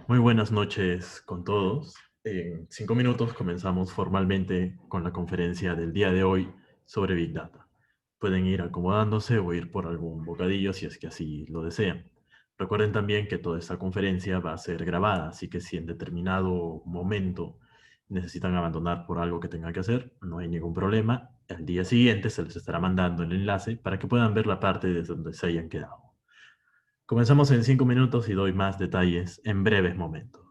Muy buenas noches con todos. En 5 minutos comenzamos formalmente con la conferencia del día de hoy sobre Big Data. Pueden ir acomodándose o ir por algún bocadillo si es que así lo desean. Recuerden también que toda esta conferencia va a ser grabada, así que si en determinado momento necesitan abandonar por algo que tengan que hacer, no hay ningún problema. Al día siguiente se les estará mandando el enlace para que puedan ver la parte desde donde se hayan quedado. Comenzamos en 5 minutos y doy más detalles en breves momentos.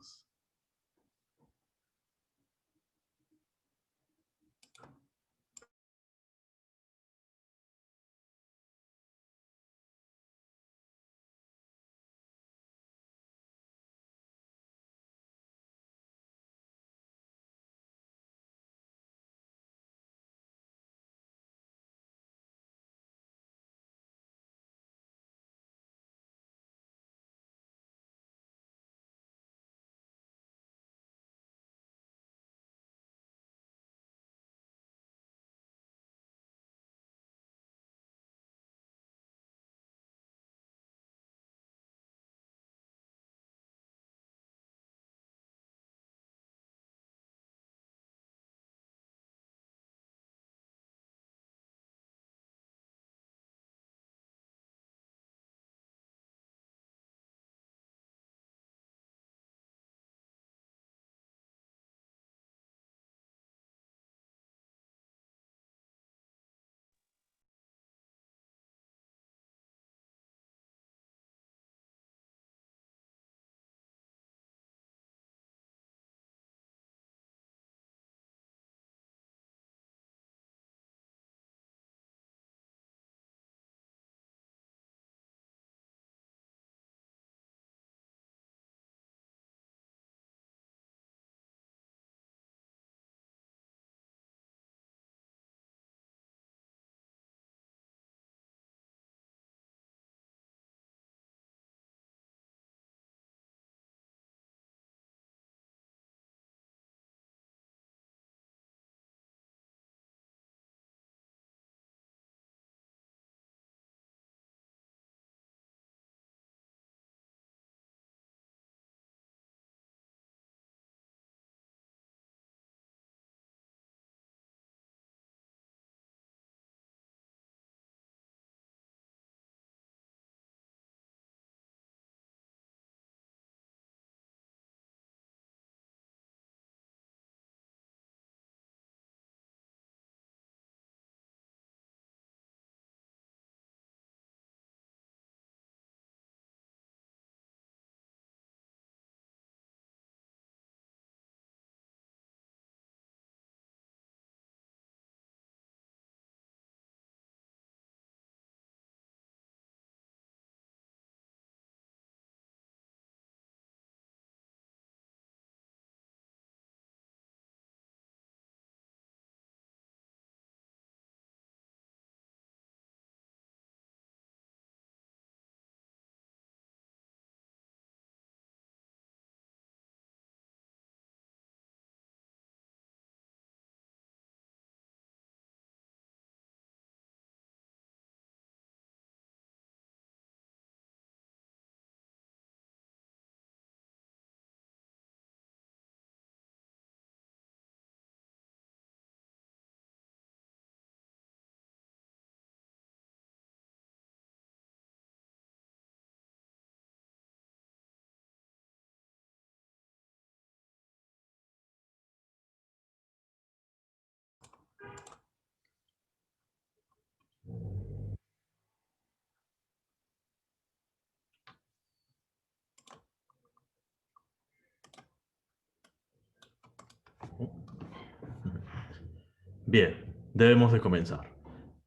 Bien, debemos de comenzar.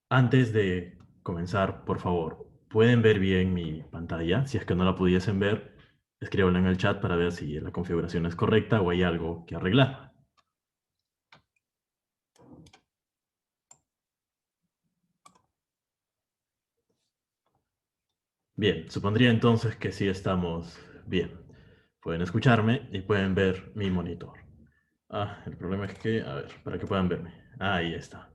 Antes de comenzar, por favor, ¿pueden ver bien mi pantalla? Si es que no la pudiesen ver, escríbanlo en el chat para ver si la configuración es correcta o hay algo que arreglar. Bien, supondría entonces que sí estamos bien. Pueden escucharme y pueden ver mi monitor. El problema es que, a ver, para que puedan verme. Ahí está.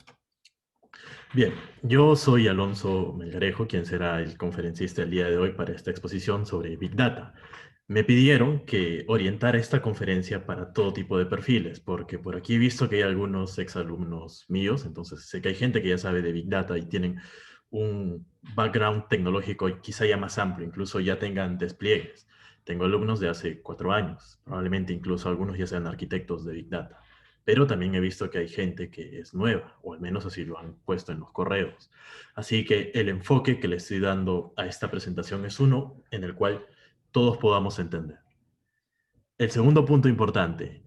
Bien, yo soy Alonso Melgarejo, quien será el conferencista el día de hoy para esta exposición sobre Big Data. Me pidieron que orientara esta conferencia para todo tipo de perfiles, porque por aquí he visto que hay algunos exalumnos míos, entonces sé que hay gente que ya sabe de Big Data y tienen un background tecnológico quizá ya más amplio, incluso ya tengan despliegues. Tengo alumnos de hace 4 años, probablemente incluso algunos ya sean arquitectos de Big Data, pero también he visto que hay gente que es nueva, o al menos así lo han puesto en los correos. Así que el enfoque que le estoy dando a esta presentación es uno en el cual todos podamos entender. El segundo punto importante,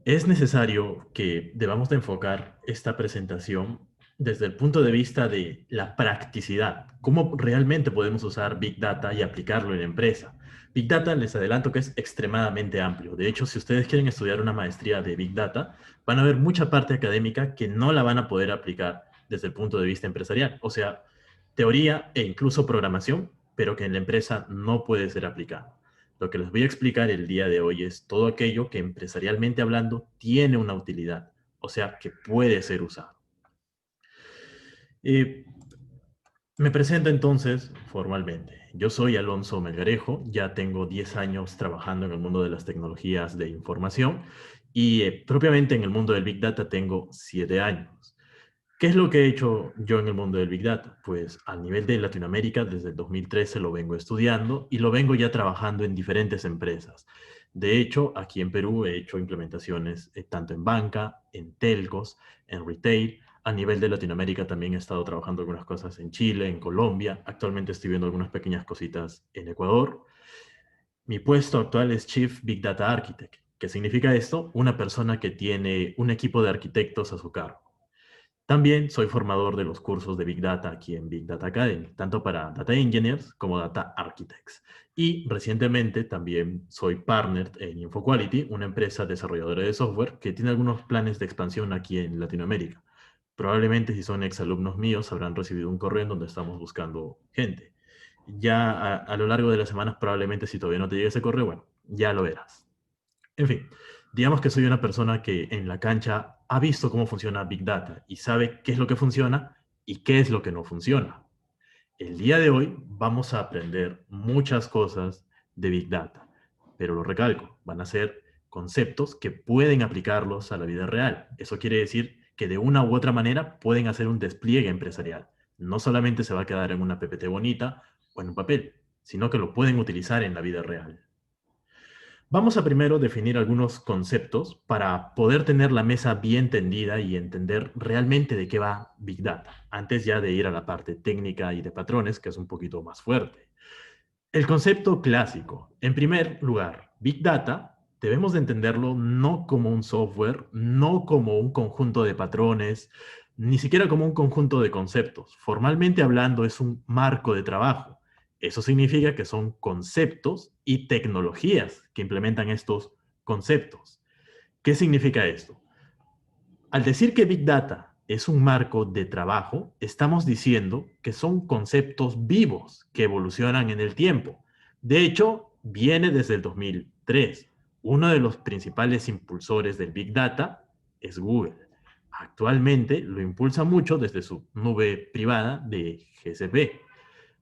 es necesario que debamos de enfocar esta presentación desde el punto de vista de la practicidad, cómo realmente podemos usar Big Data y aplicarlo en la empresa. Big Data, les adelanto que es extremadamente amplio. De hecho, si ustedes quieren estudiar una maestría de Big Data, van a ver mucha parte académica que no la van a poder aplicar desde el punto de vista empresarial. O sea, teoría e incluso programación, pero que en la empresa no puede ser aplicada. Lo que les voy a explicar el día de hoy es todo aquello que empresarialmente hablando tiene una utilidad, o sea, que puede ser usado. Eh, Me presento entonces formalmente. Yo soy Alonso Melgarejo, ya tengo 10 años trabajando en el mundo de las tecnologías de información y propiamente en el mundo del Big Data tengo 7 años. ¿Qué es lo que he hecho yo en el mundo del Big Data? Pues a nivel de Latinoamérica, desde el 2013 lo vengo estudiando y lo vengo ya trabajando en diferentes empresas. De hecho, aquí en Perú he hecho implementaciones tanto en banca, en telcos, en retail. A nivel de Latinoamérica también he estado trabajando algunas cosas en Chile, en Colombia. Actualmente estoy viendo algunas pequeñas cositas en Ecuador. Mi puesto actual es Chief Big Data Architect. ¿Qué significa esto? Una persona que tiene un equipo de arquitectos a su cargo. También soy formador de los cursos de Big Data aquí en Big Data Academy, tanto para Data Engineers como Data Architects. Y recientemente también soy partner en InfoQuality, una empresa desarrolladora de software que tiene algunos planes de expansión aquí en Latinoamérica. Probablemente si son exalumnos míos habrán recibido un correo en donde estamos buscando gente. Ya a lo largo de las semanas probablemente si todavía no te llega ese correo, bueno, ya lo verás. En fin, digamos que soy una persona que en la cancha ha visto cómo funciona Big Data y sabe qué es lo que funciona y qué es lo que no funciona. El día de hoy vamos a aprender muchas cosas de Big Data, pero lo recalco, van a ser conceptos que pueden aplicarlos a la vida real. Eso quiere decir que de una u otra manera pueden hacer un despliegue empresarial. No solamente se va a quedar en una PPT bonita o en un papel, sino que lo pueden utilizar en la vida real. Vamos a primero definir algunos conceptos para poder tener la mesa bien tendida y entender realmente de qué va Big Data, antes ya de ir a la parte técnica y de patrones, que es un poquito más fuerte. El concepto clásico. En primer lugar, Big Data debemos de entenderlo no como un software, no como un conjunto de patrones, ni siquiera como un conjunto de conceptos. Formalmente hablando, es un marco de trabajo. Eso significa que son conceptos y tecnologías que implementan estos conceptos. ¿Qué significa esto? Al decir que Big Data es un marco de trabajo, estamos diciendo que son conceptos vivos que evolucionan en el tiempo. De hecho, viene desde el 2003. Uno de los principales impulsores del Big Data es Google. Actualmente lo impulsa mucho desde su nube privada de GCP.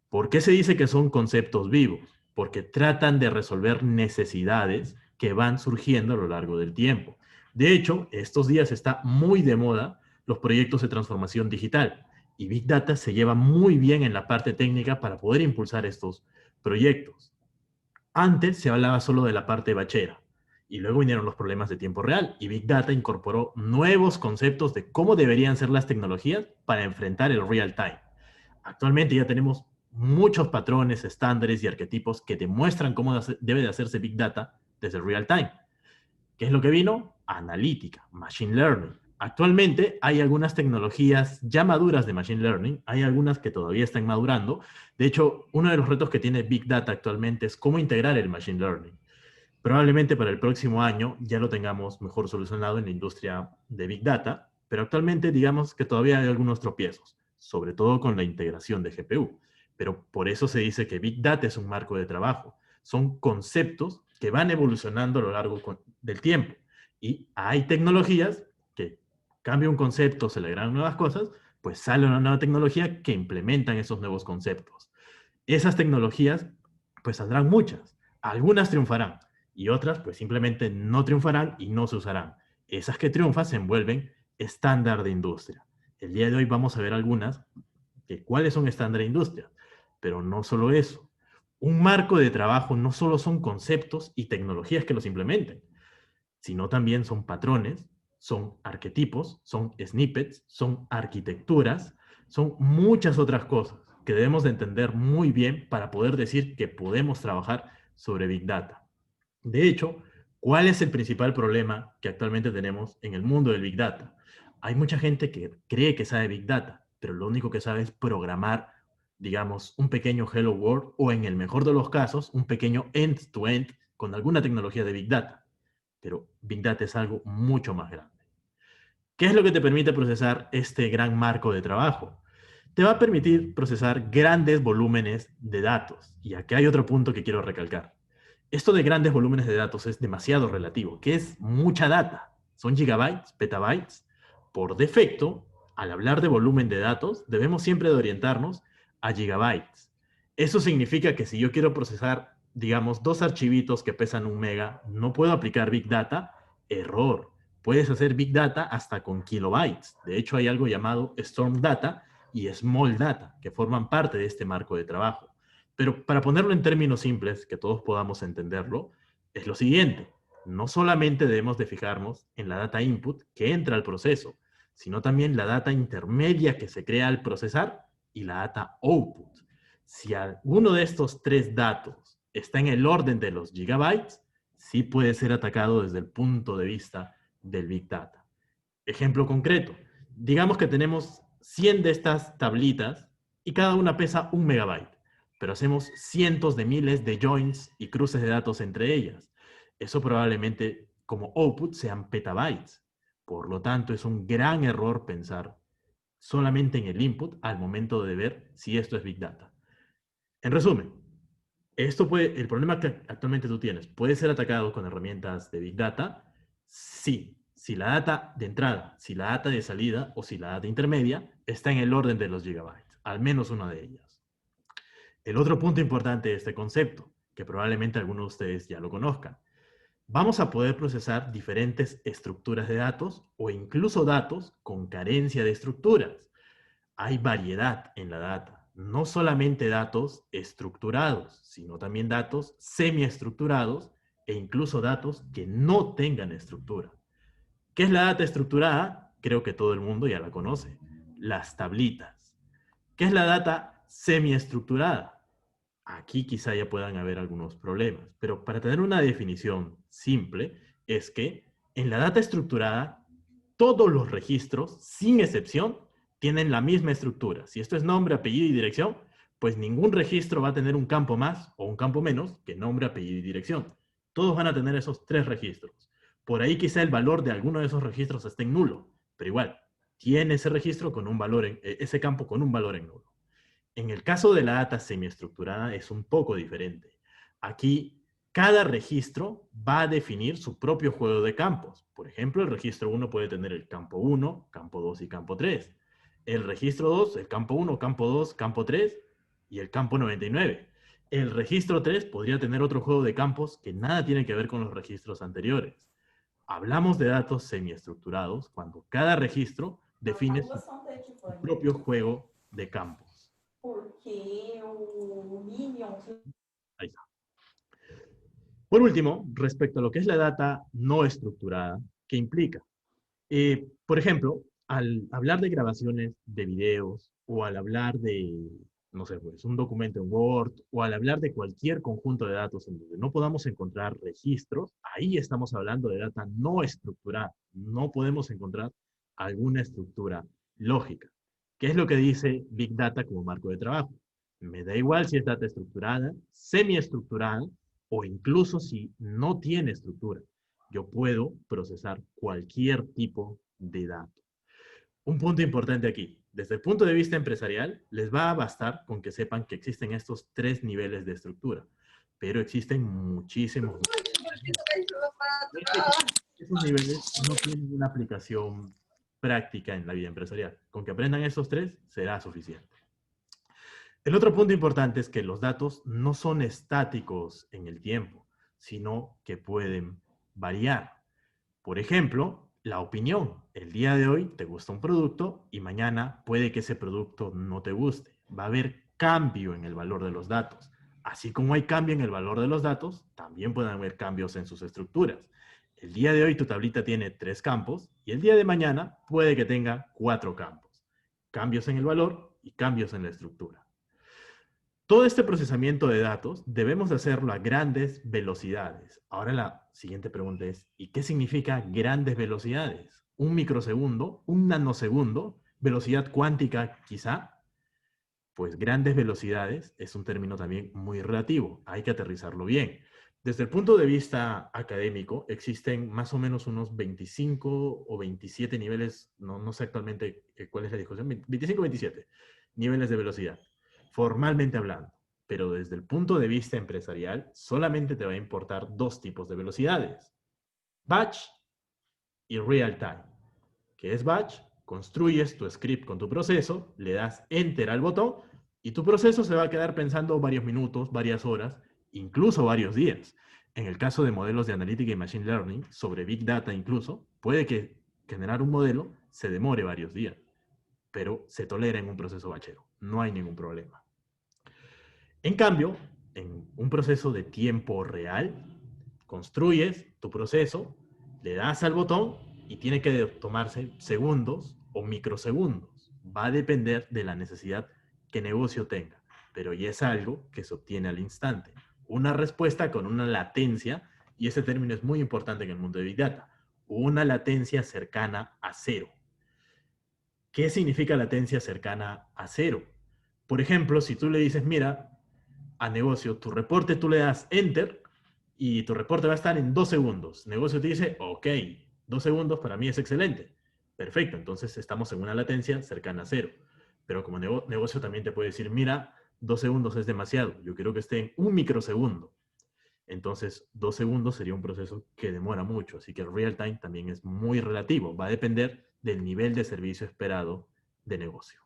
¿Por qué se dice que son conceptos vivos? Porque tratan de resolver necesidades que van surgiendo a lo largo del tiempo. De hecho, estos días está muy de moda los proyectos de transformación digital y Big Data se lleva muy bien en la parte técnica para poder impulsar estos proyectos. Antes se hablaba solo de la parte bachera y luego vinieron los problemas de tiempo real y Big Data incorporó nuevos conceptos de cómo deberían ser las tecnologías para enfrentar el real time. Actualmente ya tenemos muchos patrones, estándares y arquetipos que demuestran cómo debe de hacerse Big Data desde el real time. ¿Qué es lo que vino? Analítica, Machine Learning. Actualmente hay algunas tecnologías ya maduras de Machine Learning, hay algunas que todavía están madurando. De hecho, uno de los retos que tiene Big Data actualmente es cómo integrar el Machine Learning. Probablemente para el próximo año ya lo tengamos mejor solucionado en la industria de Big Data, pero actualmente digamos que todavía hay algunos tropiezos, sobre todo con la integración de GPU. Pero por eso se dice que Big Data es un marco de trabajo. Son conceptos que van evolucionando a lo largo del tiempo. Y hay tecnologías que cambia un concepto, se le agregan nuevas cosas, pues sale una nueva tecnología que implementan esos nuevos conceptos. Esas tecnologías, pues saldrán muchas. Algunas triunfarán y otras pues simplemente no triunfarán y no se usarán. Esas que triunfan se envuelven estándar de industria. El día de hoy vamos a ver algunas de cuáles son estándar de industria, pero no solo eso. Un marco de trabajo no solo son conceptos y tecnologías que los implementen, sino también son patrones, son arquetipos, son snippets, son arquitecturas, son muchas otras cosas que debemos de entender muy bien para poder decir que podemos trabajar sobre Big Data. De hecho, ¿cuál es el principal problema que actualmente tenemos en el mundo del Big Data? Hay mucha gente que cree que sabe Big Data, pero lo único que sabe es programar, digamos, un pequeño Hello World o en el mejor de los casos, un pequeño end-to-end con alguna tecnología de Big Data. Pero Big Data es algo mucho más grande. ¿Qué es lo que te permite procesar este gran marco de trabajo? Te va a permitir procesar grandes volúmenes de datos. Y aquí hay otro punto que quiero recalcar. Esto de grandes volúmenes de datos es demasiado relativo. ¿Qué es mucha data? ¿Son gigabytes, petabytes? Por defecto, al hablar de volumen de datos, debemos siempre de orientarnos a gigabytes. Eso significa que si yo quiero procesar, digamos, 2 archivitos que pesan 1 mega, no puedo aplicar Big Data. Error. Puedes hacer Big Data hasta con kilobytes. De hecho, hay algo llamado Storm Data y Small Data, que forman parte de este marco de trabajo. Pero para ponerlo en términos simples, que todos podamos entenderlo, es lo siguiente. No solamente debemos de fijarnos en la data input que entra al proceso, sino también la data intermedia que se crea al procesar y la data output. Si alguno de estos 3 datos está en el orden de los gigabytes, sí puede ser atacado desde el punto de vista del Big Data. Ejemplo concreto. Digamos que tenemos 100 de estas tablitas y cada una pesa 1 megabyte, pero hacemos cientos de miles de joins y cruces de datos entre ellas. Eso probablemente como output sean petabytes. Por lo tanto, es un gran error pensar solamente en el input al momento de ver si esto es Big Data. En resumen, el problema que actualmente tú tienes, ¿puede ser atacado con herramientas de Big Data? Sí. Si la data de entrada, si la data de salida o si la data intermedia está en el orden de los gigabytes, al menos una de ellas. El otro punto importante de este concepto, que probablemente algunos de ustedes ya lo conozcan, vamos a poder procesar diferentes estructuras de datos o incluso datos con carencia de estructuras. Hay variedad en la data, no solamente datos estructurados, sino también datos semiestructurados e incluso datos que no tengan estructura. ¿Qué es la data estructurada? Creo que todo el mundo ya la conoce. Las tablitas. ¿Qué es la data semiestructurada? Aquí quizá ya puedan haber algunos problemas, pero para tener una definición simple es que en la data estructurada todos los registros, sin excepción, tienen la misma estructura. Si esto es nombre, apellido y dirección, pues ningún registro va a tener un campo más o un campo menos que nombre, apellido y dirección. Todos van a tener esos 3 registros. Por ahí quizá el valor de alguno de esos registros esté en nulo, pero igual, tiene ese registro con un valor ese campo con un valor en nulo. En el caso de la data semiestructurada es un poco diferente. Aquí, cada registro va a definir su propio juego de campos. Por ejemplo, el registro 1 puede tener el campo 1, campo 2 y campo 3. El registro 2, el campo 1, campo 2, campo 3 y el campo 99. El registro 3 podría tener otro juego de campos que nada tiene que ver con los registros anteriores. Hablamos de datos semiestructurados cuando cada registro define su propio juego de campos. Ahí está. Por último, respecto a lo que es la data no estructurada, ¿qué implica? Por ejemplo, al hablar de grabaciones de videos o al hablar de, no sé, pues un documento en Word o al hablar de cualquier conjunto de datos en donde no podamos encontrar registros, ahí estamos hablando de data no estructurada. No podemos encontrar alguna estructura lógica. ¿Qué es lo que dice Big Data como marco de trabajo? Me da igual si es data estructurada, semiestructurada o incluso si no tiene estructura. Yo puedo procesar cualquier tipo de dato. Un punto importante aquí. Desde el punto de vista empresarial, les va a bastar con que sepan que existen estos 3 niveles de estructura, pero existen muchísimos. Esos niveles no tienen una aplicación práctica en la vida empresarial. Con que aprendan esos 3 será suficiente. El otro punto importante es que los datos no son estáticos en el tiempo, sino que pueden variar. Por ejemplo, la opinión. El día de hoy te gusta un producto y mañana puede que ese producto no te guste. Va a haber cambio en el valor de los datos. Así como hay cambio en el valor de los datos, también pueden haber cambios en sus estructuras. El día de hoy tu tablita tiene 3 campos y el día de mañana puede que tenga 4 campos. Cambios en el valor y cambios en la estructura. Todo este procesamiento de datos debemos de hacerlo a grandes velocidades. Ahora la siguiente pregunta es, ¿y qué significa grandes velocidades? ¿Un microsegundo? ¿Un nanosegundo? ¿Velocidad cuántica quizá? Pues grandes velocidades es un término también muy relativo. Hay que aterrizarlo bien. Desde el punto de vista académico, existen más o menos unos 25 o 27 niveles, no sé actualmente cuál es la discusión, 25 o 27 niveles de velocidad, formalmente hablando. Pero desde el punto de vista empresarial, solamente te va a importar 2 tipos de velocidades. Batch y real time. ¿Qué es batch? Construyes tu script con tu proceso, le das enter al botón y tu proceso se va a quedar pensando varios minutos, varias horas, incluso varios días. En el caso de modelos de analítica y machine learning, sobre big data incluso, puede que generar un modelo se demore varios días, pero se tolera en un proceso batchero. No hay ningún problema. En cambio, en un proceso de tiempo real, construyes tu proceso, le das al botón y tiene que tomarse segundos o microsegundos. Va a depender de la necesidad que negocio tenga, pero ya es algo que se obtiene al instante. Una respuesta con una latencia, y ese término es muy importante en el mundo de Big Data, una latencia cercana a cero. ¿Qué significa latencia cercana a cero? Por ejemplo, si tú le dices, mira, a negocio, tu reporte tú le das enter y tu reporte va a estar en 2 segundos. Negocio te dice, ok, 2 segundos para mí es excelente. Perfecto, entonces estamos en una latencia cercana a cero. Pero como negocio también te puede decir, mira, 2 segundos es demasiado, yo quiero que esté en un microsegundo. Entonces, 2 segundos sería un proceso que demora mucho, así que el real time también es muy relativo, va a depender del nivel de servicio esperado de negocio.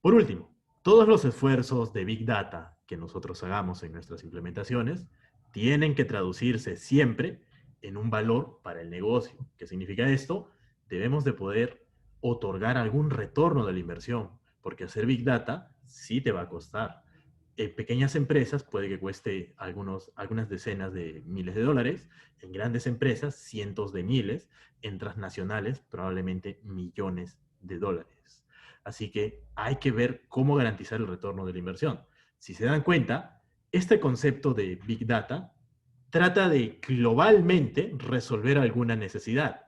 Por último, todos los esfuerzos de Big Data que nosotros hagamos en nuestras implementaciones tienen que traducirse siempre en un valor para el negocio. ¿Qué significa esto? Debemos de poder otorgar algún retorno de la inversión, porque hacer Big Data sí te va a costar. En pequeñas empresas puede que cueste algunas decenas de miles de dólares, en grandes empresas cientos de miles, en transnacionales probablemente millones de dólares. Así que hay que ver cómo garantizar el retorno de la inversión. Si se dan cuenta, este concepto de Big Data trata de globalmente resolver alguna necesidad.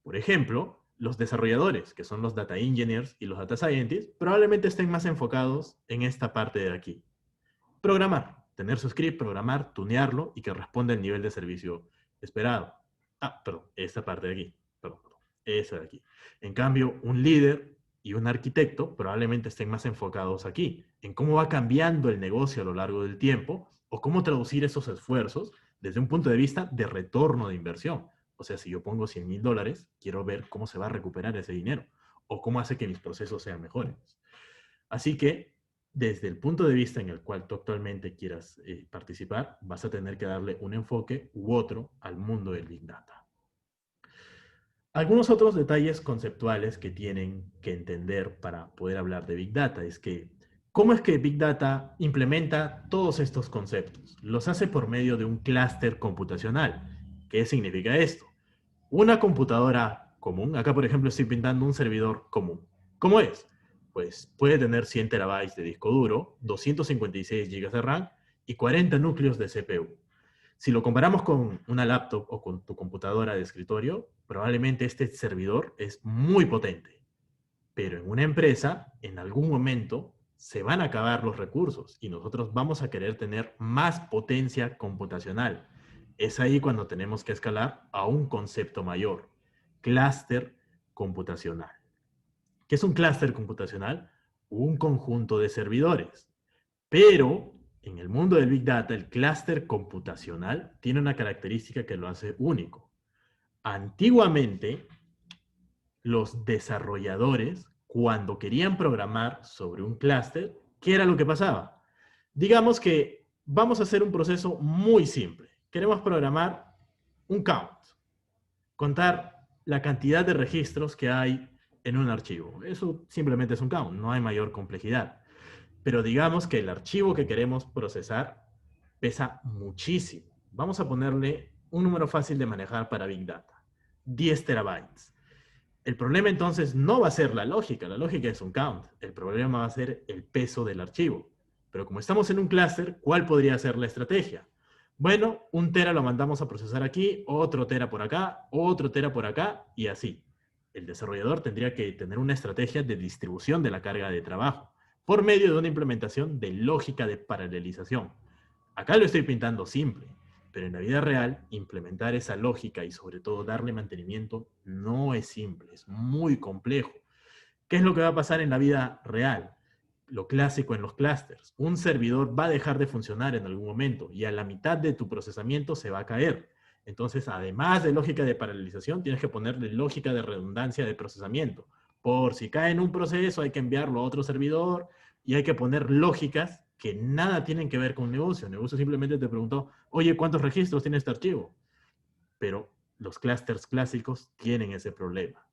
Por ejemplo, los desarrolladores, que son los data engineers y los data scientists, probablemente estén más enfocados en esta parte de aquí. Programar, tener su script, programar, tunearlo y que responda al nivel de servicio esperado. Perdón, esta parte de aquí. Perdón, esa de aquí. En cambio, un líder y un arquitecto probablemente estén más enfocados aquí, en cómo va cambiando el negocio a lo largo del tiempo o cómo traducir esos esfuerzos desde un punto de vista de retorno de inversión. O sea, si yo pongo $100,000, quiero ver cómo se va a recuperar ese dinero o cómo hace que mis procesos sean mejores. Así que, desde el punto de vista en el cual tú actualmente quieras participar, vas a tener que darle un enfoque u otro al mundo del Big Data. Algunos otros detalles conceptuales que tienen que entender para poder hablar de Big Data es que, ¿cómo es que Big Data implementa todos estos conceptos? Los hace por medio de un clúster computacional. ¿Qué significa esto? Una computadora común, acá por ejemplo estoy pintando un servidor común. ¿Cómo es? Pues puede tener 100 terabytes de disco duro, 256 GB de RAM y 40 núcleos de CPU. Si lo comparamos con una laptop o con tu computadora de escritorio, probablemente este servidor es muy potente. Pero en una empresa, en algún momento, se van a acabar los recursos y nosotros vamos a querer tener más potencia computacional. Es ahí cuando tenemos que escalar a un concepto mayor, clúster computacional. ¿Qué es un clúster computacional? Un conjunto de servidores. Pero en el mundo del Big Data, el clúster computacional tiene una característica que lo hace único. Antiguamente, los desarrolladores, cuando querían programar sobre un clúster, ¿Qué era lo que pasaba? Digamos que vamos a hacer un proceso muy simple. Queremos programar un count, contar la cantidad de registros que hay en un archivo. Eso simplemente es un count, no hay mayor complejidad. Pero digamos que el archivo que queremos procesar pesa muchísimo. Vamos a ponerle un número fácil de manejar para Big Data, 10 terabytes. El problema entonces no va a ser la lógica es un count. El problema va a ser el peso del archivo. Pero como estamos en un clúster, ¿cuál podría ser la estrategia? Bueno, un tera lo mandamos a procesar aquí, otro tera por acá, otro tera por acá, y así. El desarrollador tendría que tener una estrategia de distribución de la carga de trabajo, por medio de una implementación de lógica de paralelización. Acá lo estoy pintando simple, pero en la vida real, implementar esa lógica y sobre todo darle mantenimiento no es simple, es muy complejo. ¿Qué es lo que va a pasar en la vida real? Lo clásico en los clústeres. Un servidor va a dejar de funcionar en algún momento y a la mitad de tu procesamiento se va a caer. Entonces, además de lógica de paralelización, tienes que ponerle lógica de redundancia de procesamiento. Por si cae en un proceso, hay que enviarlo a otro servidor y hay que poner lógicas que nada tienen que ver con negocio. Negocio simplemente te preguntó, oye, ¿cuántos registros tiene este archivo? Pero los clústeres clásicos tienen ese problema.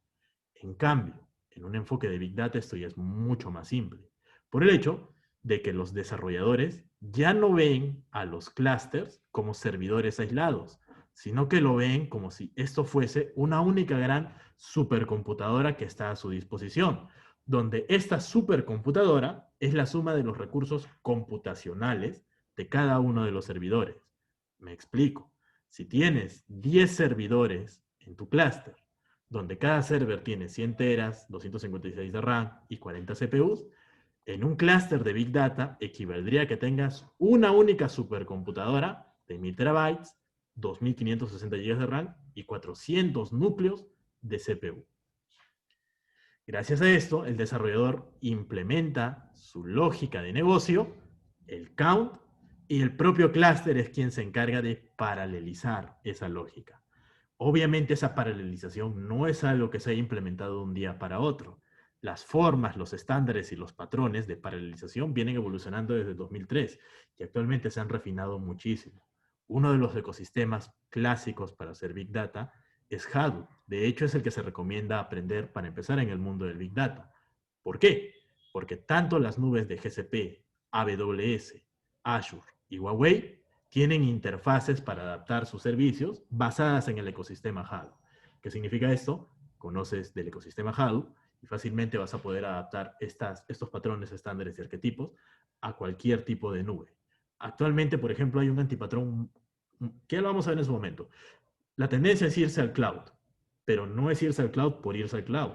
En cambio, en un enfoque de Big Data esto ya es mucho más simple. Por el hecho de que los desarrolladores ya no ven a los clústeres como servidores aislados, sino que lo ven como si esto fuese una única gran supercomputadora que está a su disposición, donde esta supercomputadora es la suma de los recursos computacionales de cada uno de los servidores. Me explico. Si tienes 10 servidores en tu clúster, donde cada server tiene 100 teras, 256 de RAM y 40 CPUs, en un clúster de Big Data equivaldría a que tengas una única supercomputadora de 1000 terabytes, 2560 GB de RAM y 400 núcleos de CPU. Gracias a esto, el desarrollador implementa su lógica de negocio, el count, y el propio clúster es quien se encarga de paralelizar esa lógica. Obviamente esa paralelización no es algo que se haya implementado de un día para otro. Las formas, los estándares y los patrones de paralelización vienen evolucionando desde 2003 y actualmente se han refinado muchísimo. Uno de los ecosistemas clásicos para hacer Big Data es Hadoop. De hecho, es el que se recomienda aprender para empezar en el mundo del Big Data. ¿Por qué? Porque tanto las nubes de GCP, AWS, Azure y Huawei tienen interfaces para adaptar sus servicios basadas en el ecosistema Hadoop. ¿Qué significa esto? Conoces del ecosistema Hadoop y fácilmente vas a poder adaptar estos patrones, estándares y arquetipos a cualquier tipo de nube. Actualmente, por ejemplo, hay un antipatrón que lo vamos a ver en su momento. La tendencia es irse al cloud, pero no es irse al cloud por irse al cloud.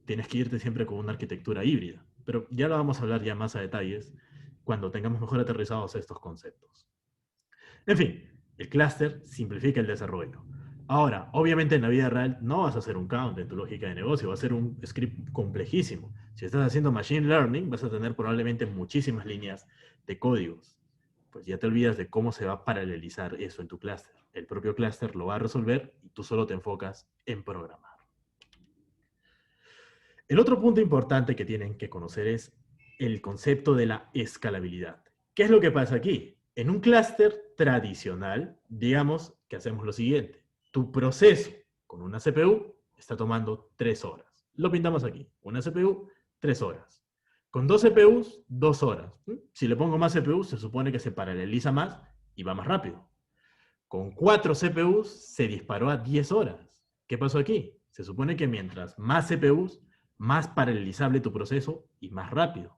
Tienes que irte siempre con una arquitectura híbrida. Pero ya lo vamos a hablar ya más a detalles cuando tengamos mejor aterrizados estos conceptos. En fin, el clúster simplifica el desarrollo. Ahora, obviamente en la vida real no vas a hacer un count en tu lógica de negocio, va a ser un script complejísimo. Si estás haciendo machine learning, vas a tener probablemente muchísimas líneas de códigos. Pues ya te olvidas de cómo se va a paralelizar eso en tu clúster. El propio clúster lo va a resolver y tú solo te enfocas en programar. El otro punto importante que tienen que conocer es el concepto de la escalabilidad. ¿Qué es lo que pasa aquí? En un clúster tradicional, digamos que hacemos lo siguiente. Tu proceso con una CPU está tomando 3 horas. Lo pintamos aquí. Una CPU, 3 horas. Con 2 CPUs, 2 horas. Si le pongo más CPUs, se supone que se paraleliza más y va más rápido. Con 4 CPUs, se disparó a 10 horas. ¿Qué pasó aquí? Se supone que mientras más CPUs, más paralelizable tu proceso y más rápido.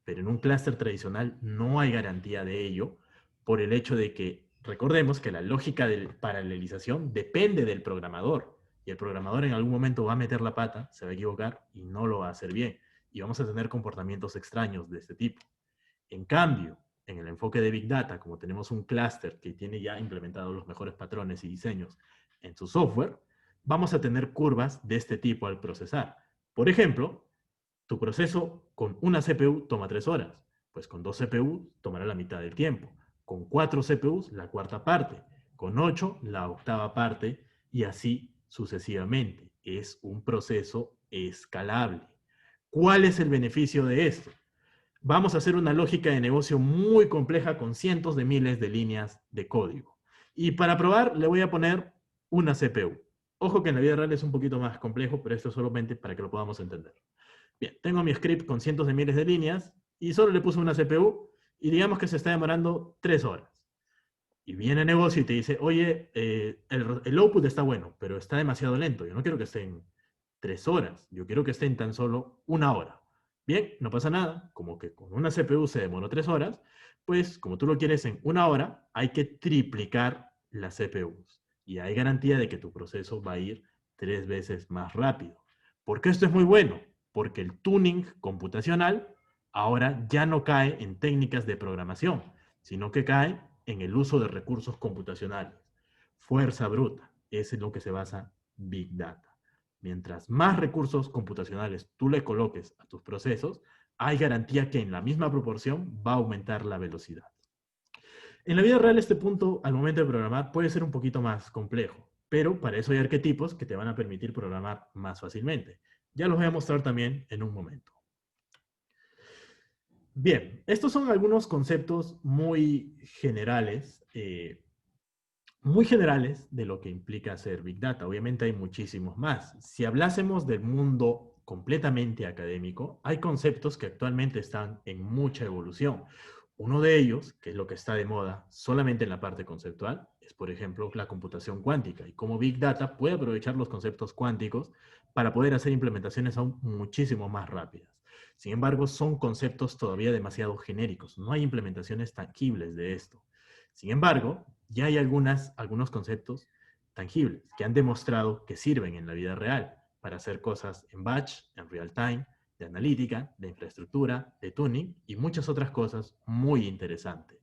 Pero en un clúster tradicional no hay garantía de ello por el hecho de que recordemos que la lógica de paralelización depende del programador y el programador en algún momento va a meter la pata, se va a equivocar y no lo va a hacer bien y vamos a tener comportamientos extraños de este tipo. En cambio, en el enfoque de Big Data, como tenemos un clúster que tiene ya implementados los mejores patrones y diseños en su software, vamos a tener curvas de este tipo al procesar. Por ejemplo, tu proceso con una CPU toma 3 horas, pues con 2 CPUs tomará la mitad del tiempo, con 4 CPUs la cuarta parte, con 8 la octava parte y así sucesivamente. Es un proceso escalable. ¿Cuál es el beneficio de esto? vamos a hacer una lógica de negocio muy compleja con cientos de miles de líneas de código. Y para probar le voy a poner una CPU. Ojo que en la vida real es un poquito más complejo, pero esto es solamente para que lo podamos entender. Bien, tengo mi script con cientos de miles de líneas y solo le puse una CPU y digamos que se está demorando 3 horas. Y viene el negocio y te dice, oye, el output está bueno, pero está demasiado lento. Yo no quiero que esté en 3 horas, yo quiero que esté en tan solo 1 hora. Bien, no pasa nada, como que con una CPU se demoró 3 horas, pues como tú lo quieres en 1 hora, hay que triplicar las CPUs. Y hay garantía de que tu proceso va a ir 3 veces más rápido. ¿Por qué esto es muy bueno? Porque el tuning computacional ahora ya no cae en técnicas de programación, sino que cae en el uso de recursos computacionales. Fuerza bruta, es en lo que se basa Big Data. Mientras más recursos computacionales tú le coloques a tus procesos, hay garantía que en la misma proporción va a aumentar la velocidad. En la vida real este punto, al momento de programar, puede ser un poquito más complejo, pero para eso hay arquetipos que te van a permitir programar más fácilmente. Ya los voy a mostrar también en un momento. Bien, estos son algunos conceptos muy generales de lo que implica hacer Big Data. Obviamente hay muchísimos más. Si hablásemos del mundo completamente académico, hay conceptos que actualmente están en mucha evolución. Uno de ellos, que es lo que está de moda solamente en la parte conceptual, es por ejemplo la computación cuántica y cómo Big Data puede aprovechar los conceptos cuánticos para poder hacer implementaciones aún muchísimo más rápidas. Sin embargo, son conceptos todavía demasiado genéricos. No hay implementaciones tangibles de esto. Sin embargo, ya hay algunos conceptos tangibles que han demostrado que sirven en la vida real para hacer cosas en batch, en real time, de analítica, de infraestructura, de tuning y muchas otras cosas muy interesantes.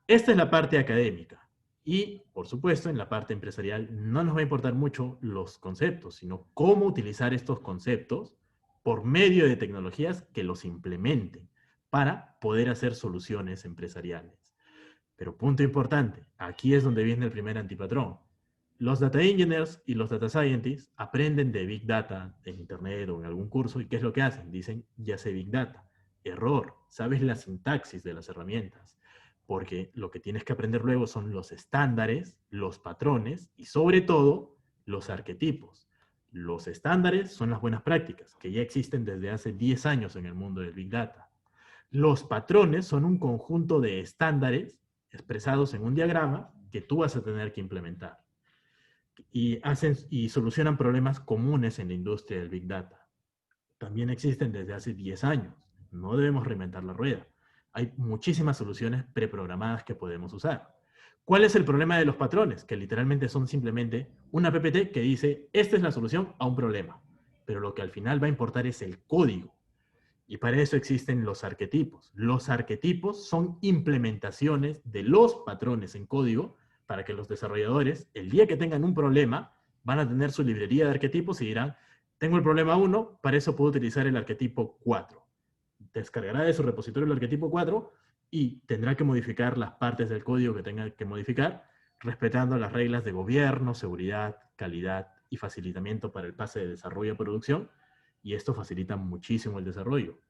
Esta es la parte académica. Y, por supuesto, en la parte empresarial no nos va a importar mucho los conceptos, sino cómo utilizar estos conceptos por medio de tecnologías que los implementen para poder hacer soluciones empresariales. Pero punto importante, aquí es donde viene el primer antipatrón. Los data engineers y los data scientists aprenden de Big Data en internet o en algún curso y ¿qué es lo que hacen? Dicen, ya sé Big Data. Error, sabes la sintaxis de las herramientas, porque lo que tienes que aprender luego son los estándares, los patrones y sobre todo los arquetipos. Los estándares son las buenas prácticas que ya existen desde hace 10 años en el mundo del Big Data. Los patrones son un conjunto de estándares expresados en un diagrama que tú vas a tener que implementar. Y solucionan problemas comunes en la industria del Big Data. También existen desde hace 10 años. No debemos reinventar la rueda. Hay muchísimas soluciones preprogramadas que podemos usar. ¿Cuál es el problema de los patrones? Que literalmente son simplemente una PPT que dice, esta es la solución a un problema. Pero lo que al final va a importar es el código. Y para eso existen los arquetipos. Los arquetipos son implementaciones de los patrones en código para que los desarrolladores, el día que tengan un problema, van a tener su librería de arquetipos y dirán, tengo el problema 1, para eso puedo utilizar el arquetipo 4. Descargará de su repositorio el arquetipo 4 y tendrá que modificar las partes del código que tenga que modificar, respetando las reglas de gobierno, seguridad, calidad y facilitamiento para el pase de desarrollo a producción, y esto facilita muchísimo el desarrollo.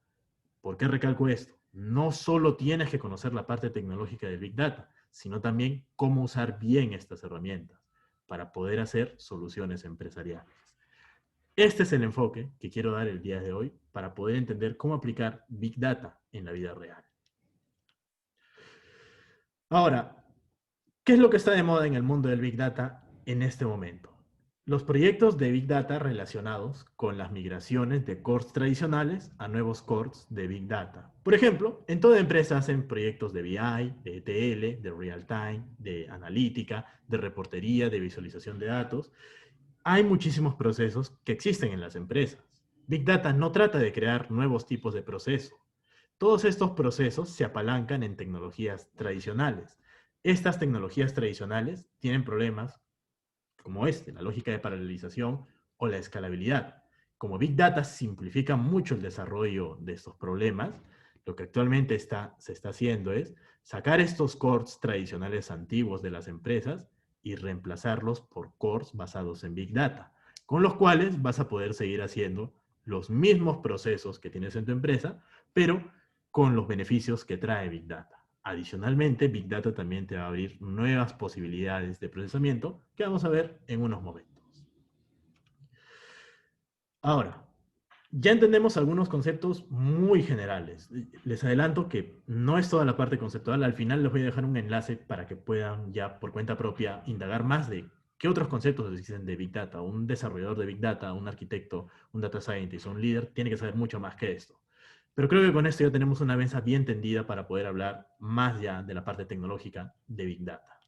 ¿Por qué recalco esto? No solo tienes que conocer la parte tecnológica de Big Data, sino también cómo usar bien estas herramientas para poder hacer soluciones empresariales. Este es el enfoque que quiero dar el día de hoy para poder entender cómo aplicar Big Data en la vida real. Ahora, ¿qué es lo que está de moda en el mundo del Big Data en este momento? Los proyectos de Big Data relacionados con las migraciones de cores tradicionales a nuevos cores de Big Data. Por ejemplo, en toda empresa hacen proyectos de BI, de ETL, de Real Time, de analítica, de reportería, de visualización de datos. Hay muchísimos procesos que existen en las empresas. Big Data no trata de crear nuevos tipos de proceso. Todos estos procesos se apalancan en tecnologías tradicionales. Estas tecnologías tradicionales tienen problemas como la lógica de paralelización o la escalabilidad. Como Big Data simplifica mucho el desarrollo de estos problemas, lo que actualmente se está haciendo es sacar estos cores tradicionales antiguos de las empresas y reemplazarlos por cores basados en Big Data, con los cuales vas a poder seguir haciendo los mismos procesos que tienes en tu empresa, pero con los beneficios que trae Big Data. Adicionalmente, Big Data también te va a abrir nuevas posibilidades de procesamiento que vamos a ver en unos momentos. Ahora, ya entendemos algunos conceptos muy generales. Les adelanto que no es toda la parte conceptual. Al final les voy a dejar un enlace para que puedan ya por cuenta propia indagar más de qué otros conceptos existen de Big Data. Un desarrollador de Big Data, un arquitecto, un data scientist, un líder, tiene que saber mucho más que esto. Pero creo que con esto ya tenemos una mesa bien tendida para poder hablar más ya de la parte tecnológica de Big Data.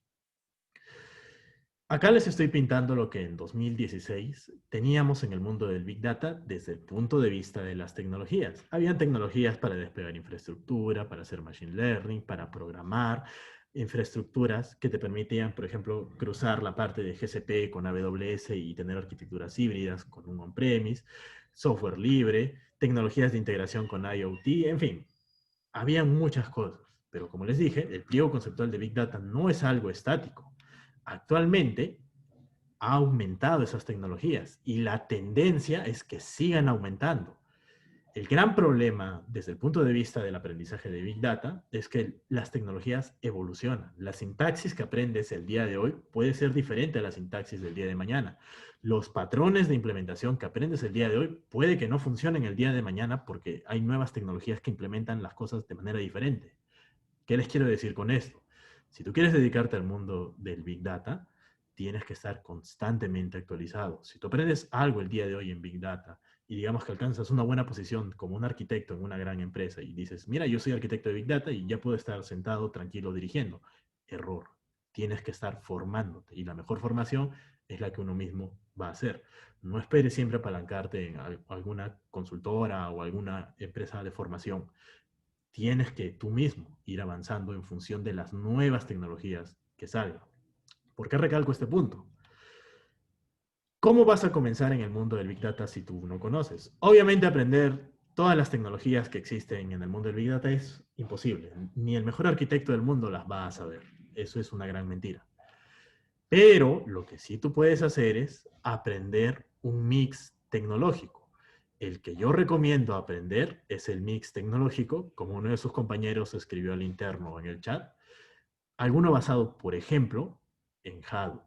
Acá les estoy pintando lo que en 2016 teníamos en el mundo del Big Data desde el punto de vista de las tecnologías. Habían tecnologías para desplegar infraestructura, para hacer machine learning, para programar, infraestructuras que te permitían, por ejemplo, cruzar la parte de GCP con AWS y tener arquitecturas híbridas con un on-premise, software libre, tecnologías de integración con IoT, en fin, había muchas cosas. Pero como les dije, el pliego conceptual de Big Data no es algo estático. Actualmente ha aumentado esas tecnologías y la tendencia es que sigan aumentando. El gran problema desde el punto de vista del aprendizaje de Big Data es que las tecnologías evolucionan. La sintaxis que aprendes el día de hoy puede ser diferente a la sintaxis del día de mañana. Los patrones de implementación que aprendes el día de hoy puede que no funcionen el día de mañana porque hay nuevas tecnologías que implementan las cosas de manera diferente. ¿Qué les quiero decir con esto? Si tú quieres dedicarte al mundo del Big Data, tienes que estar constantemente actualizado. Si tú aprendes algo el día de hoy en Big Data y digamos que alcanzas una buena posición como un arquitecto en una gran empresa y dices, mira, yo soy arquitecto de Big Data y ya puedo estar sentado tranquilo dirigiendo. Error. Tienes que estar formándote y la mejor formación es la que uno mismo va a hacer. No esperes siempre apalancarte en alguna consultora o alguna empresa de formación. Tienes que tú mismo ir avanzando en función de las nuevas tecnologías que salgan. ¿Por qué recalco este punto? ¿Cómo vas a comenzar en el mundo del Big Data si tú no conoces? Obviamente aprender todas las tecnologías que existen en el mundo del Big Data es imposible. Ni el mejor arquitecto del mundo las va a saber. Eso es una gran mentira. Pero lo que sí tú puedes hacer es aprender un mix tecnológico. El que yo recomiendo aprender es el mix tecnológico, como uno de sus compañeros escribió al interno en el chat, alguno basado, por ejemplo, en Hadoop.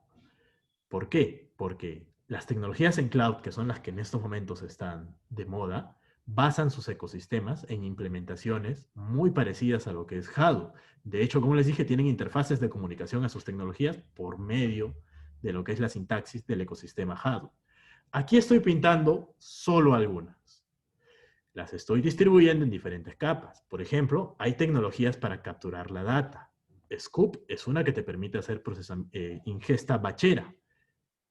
¿Por qué? Porque las tecnologías en cloud, que son las que en estos momentos están de moda, basan sus ecosistemas en implementaciones muy parecidas a lo que es Hadoop. De hecho, como les dije, tienen interfaces de comunicación a sus tecnologías por medio de lo que es la sintaxis del ecosistema Hadoop. Aquí estoy pintando solo algunas. Las estoy distribuyendo en diferentes capas. Por ejemplo, hay tecnologías para capturar la data. Scoop es una que te permite hacer ingesta bachera.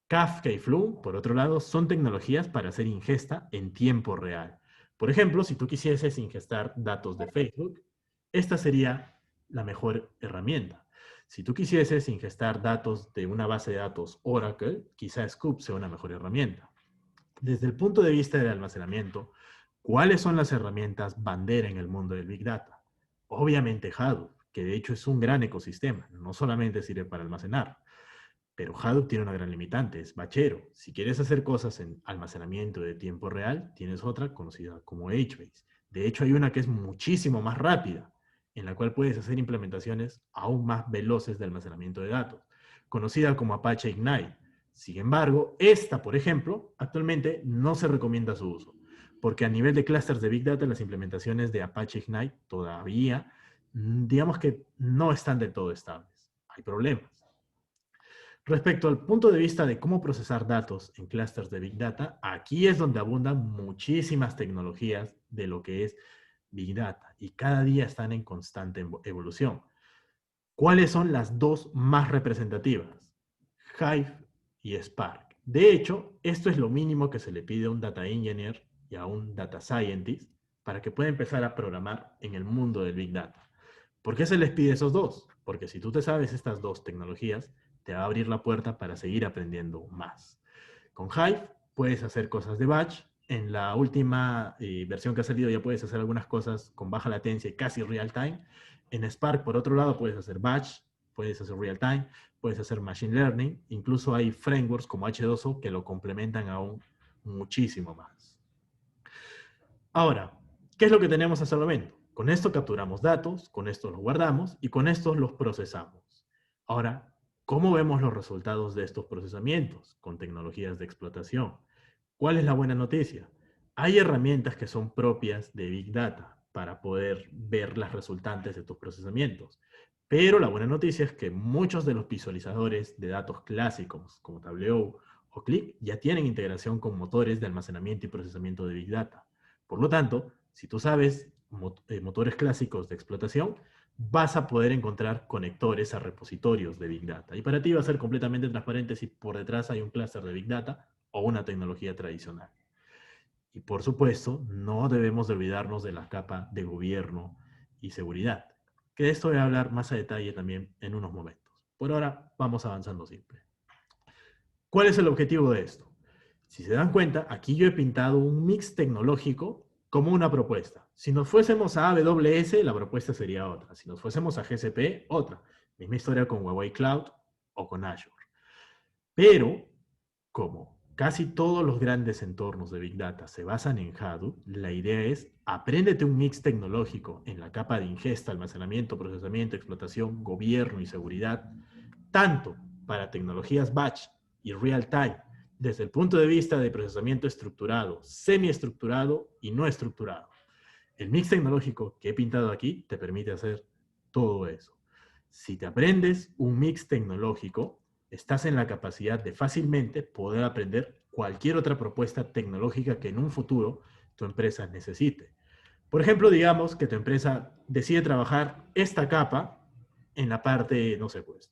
Kafka y Flume, por otro lado, son tecnologías para hacer ingesta en tiempo real. Por ejemplo, si tú quisieses ingestar datos de Facebook, esta sería la mejor herramienta. Si tú quisieses ingestar datos de una base de datos Oracle, quizá Scoop sea una mejor herramienta. Desde el punto de vista del almacenamiento, ¿cuáles son las herramientas bandera en el mundo del Big Data? Obviamente Hadoop, que de hecho es un gran ecosistema, no solamente sirve para almacenar. Pero Hadoop tiene una gran limitante, es bachero. Si quieres hacer cosas en almacenamiento de tiempo real, tienes otra conocida como HBase. De hecho, hay una que es muchísimo más rápida, en la cual puedes hacer implementaciones aún más veloces de almacenamiento de datos, conocida como Apache Ignite. Sin embargo, esta, por ejemplo, actualmente no se recomienda su uso, porque a nivel de clusters de Big Data, las implementaciones de Apache Ignite todavía, digamos que no están del todo estables. Hay problemas. Respecto al punto de vista de cómo procesar datos en clústeres de Big Data, aquí es donde abundan muchísimas tecnologías de lo que es Big Data y cada día están en constante evolución. ¿Cuáles son las dos más representativas? Hive y Spark. De hecho, esto es lo mínimo que se le pide a un data engineer y a un data scientist para que pueda empezar a programar en el mundo del Big Data. ¿Por qué se les pide esos dos? Porque si tú te sabes estas dos tecnologías, te va a abrir la puerta para seguir aprendiendo más. Con Hive puedes hacer cosas de batch. En la última versión que ha salido ya puedes hacer algunas cosas con baja latencia y casi real time. En Spark, por otro lado, puedes hacer batch, puedes hacer real time, puedes hacer machine learning. Incluso hay frameworks como H2O que lo complementan aún muchísimo más. Ahora, ¿qué es lo que tenemos hasta el momento? Con esto capturamos datos, con esto los guardamos y con esto los procesamos. Ahora, ¿cómo vemos los resultados de estos procesamientos con tecnologías de explotación? ¿Cuál es la buena noticia? Hay herramientas que son propias de Big Data para poder ver las resultantes de tus procesamientos. Pero la buena noticia es que muchos de los visualizadores de datos clásicos, como Tableau o Qlik, ya tienen integración con motores de almacenamiento y procesamiento de Big Data. Por lo tanto, si tú sabes motores clásicos de explotación, vas a poder encontrar conectores a repositorios de Big Data. Y para ti va a ser completamente transparente si por detrás hay un clúster de Big Data o una tecnología tradicional. Y por supuesto, no debemos de olvidarnos de la capa de gobierno y seguridad, que de esto voy a hablar más a detalle también en unos momentos. Por ahora, vamos avanzando simple. ¿Cuál es el objetivo de esto? Si se dan cuenta, aquí yo he pintado un mix tecnológico como una propuesta. Si nos fuésemos a AWS, la propuesta sería otra. Si nos fuésemos a GCP, otra. Misma historia con Huawei Cloud o con Azure. Pero, como casi todos los grandes entornos de Big Data se basan en Hadoop, la idea es apréndete un mix tecnológico en la capa de ingesta, almacenamiento, procesamiento, explotación, gobierno y seguridad, tanto para tecnologías batch y real time, desde el punto de vista de procesamiento estructurado, semiestructurado y no estructurado. El mix tecnológico que he pintado aquí te permite hacer todo eso. Si te aprendes un mix tecnológico, estás en la capacidad de fácilmente poder aprender cualquier otra propuesta tecnológica que en un futuro tu empresa necesite. Por ejemplo, digamos que tu empresa decide trabajar esta capa en la parte, no sé, pues,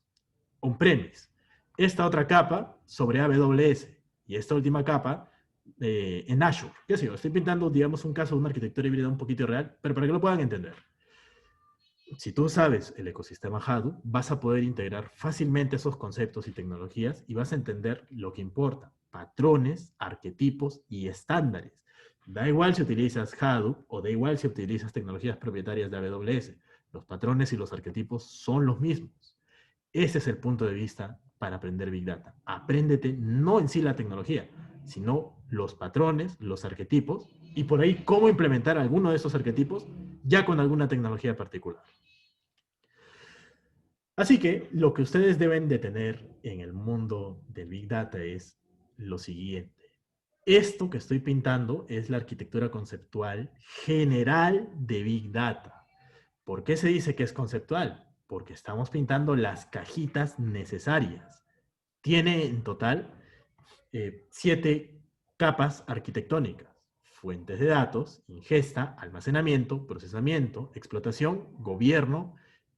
on-premise, esta otra capa sobre AWS y esta última capa en Azure. ¿Qué sé yo? Estoy pintando, digamos, un caso de una arquitectura híbrida un poquito real, pero para que lo puedan entender. Si tú sabes el ecosistema Hadoop, vas a poder integrar fácilmente esos conceptos y tecnologías y vas a entender lo que importa, patrones, arquetipos y estándares. Da igual si utilizas Hadoop o da igual si utilizas tecnologías propietarias de AWS. Los patrones y los arquetipos son los mismos. Ese es el punto de vista para aprender Big Data. Apréndete no en sí la tecnología, sino los patrones, los arquetipos y por ahí cómo implementar alguno de esos arquetipos ya con alguna tecnología particular. Así que lo que ustedes deben de tener en el mundo del Big Data es lo siguiente. Esto que estoy pintando es la arquitectura conceptual general de Big Data. ¿Por qué se dice que es conceptual? Porque estamos pintando las cajitas necesarias. Tiene en total 7 capas arquitectónicas. Fuentes de datos, ingesta, almacenamiento, procesamiento, explotación, gobierno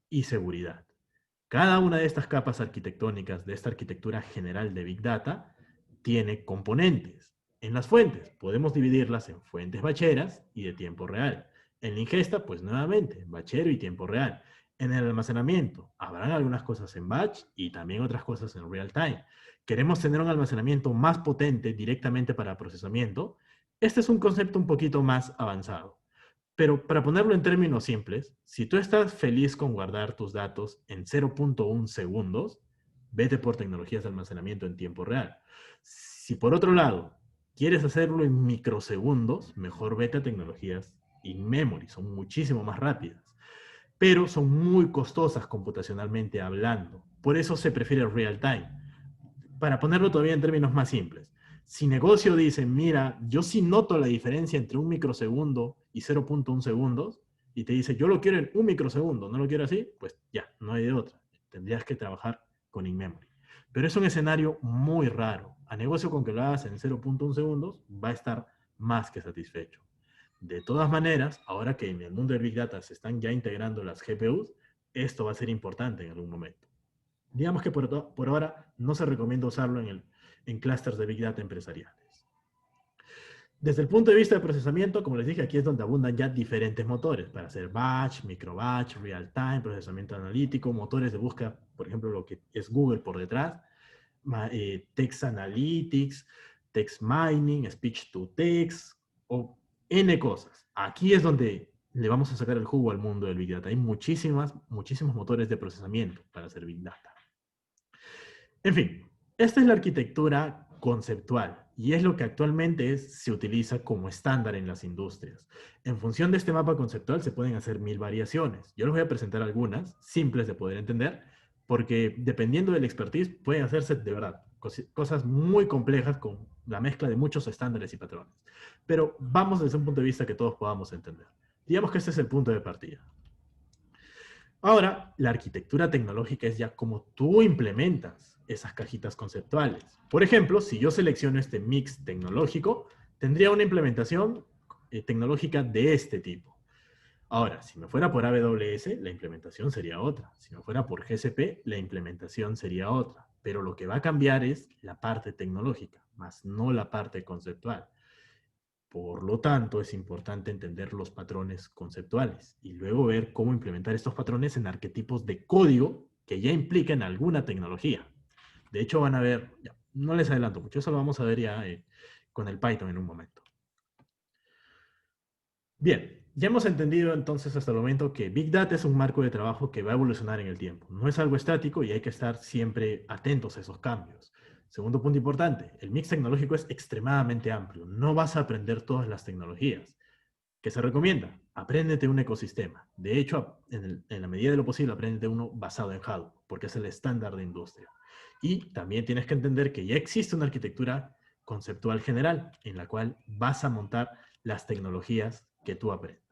y seguridad. Cada una de estas capas arquitectónicas de esta arquitectura general de Big Data tiene componentes. En las fuentes podemos dividirlas en fuentes bacheras y de tiempo real. En la ingesta, pues nuevamente, bachero y tiempo real. En el almacenamiento, habrán algunas cosas en batch y también otras cosas en real time. Queremos tener un almacenamiento más potente directamente para procesamiento. Este es un concepto un poquito más avanzado. Pero para ponerlo en términos simples, si tú estás feliz con guardar tus datos en 0.1 segundos, vete por tecnologías de almacenamiento en tiempo real. Si por otro lado quieres hacerlo en microsegundos, mejor vete a tecnologías in-memory, son muchísimo más rápidas, pero son muy costosas computacionalmente hablando. Por eso se prefiere real time. Para ponerlo todavía en términos más simples, si negocio dice, mira, yo sí noto la diferencia entre un microsegundo y 0.1 segundos, y te dice, yo lo quiero en un microsegundo, no lo quiero así, pues ya, no hay de otra. Tendrías que trabajar con in-memory. Pero es un escenario muy raro. A negocio con que lo hagas en 0.1 segundos, va a estar más que satisfecho. De todas maneras, ahora que en el mundo del Big Data se están ya integrando las GPUs, esto va a ser importante en algún momento. Digamos que por ahora no se recomienda usarlo en clústeres de Big Data empresariales. Desde el punto de vista de procesamiento, como les dije, aquí es donde abundan ya diferentes motores para hacer batch, microbatch, real time, procesamiento analítico, motores de búsqueda, por ejemplo, lo que es Google por detrás, text analytics, text mining, speech to text, o N cosas. Aquí es donde le vamos a sacar el jugo al mundo del Big Data. Hay muchísimos motores de procesamiento para hacer Big Data. En fin, esta es la arquitectura conceptual y es lo que actualmente se utiliza como estándar en las industrias. En función de este mapa conceptual se pueden hacer 1000 variaciones. Yo les voy a presentar algunas, simples de poder entender, porque dependiendo del expertise pueden hacerse de verdad cosas muy complejas con la mezcla de muchos estándares y patrones. Pero vamos desde un punto de vista que todos podamos entender. Digamos que este es el punto de partida. Ahora, la arquitectura tecnológica es ya como tú implementas esas cajitas conceptuales. Por ejemplo, si yo selecciono este mix tecnológico, tendría una implementación tecnológica de este tipo. Ahora, si me fuera por AWS, la implementación sería otra. Si me fuera por GCP, la implementación sería otra. Pero lo que va a cambiar es la parte tecnológica, más no la parte conceptual. Por lo tanto, es importante entender los patrones conceptuales y luego ver cómo implementar estos patrones en arquetipos de código que ya impliquen alguna tecnología. De hecho, van a ver, ya, no les adelanto mucho, eso lo vamos a ver ya con el Python en un momento. Bien, ya hemos entendido entonces hasta el momento que Big Data es un marco de trabajo que va a evolucionar en el tiempo. No es algo estático y hay que estar siempre atentos a esos cambios. Segundo punto importante, el mix tecnológico es extremadamente amplio. No vas a aprender todas las tecnologías. ¿Qué se recomienda? Apréndete un ecosistema. De hecho, en la medida de lo posible, apréndete uno basado en Hadoop, porque es el estándar de industria. Y también tienes que entender que ya existe una arquitectura conceptual general en la cual vas a montar las tecnologías que tú aprendas.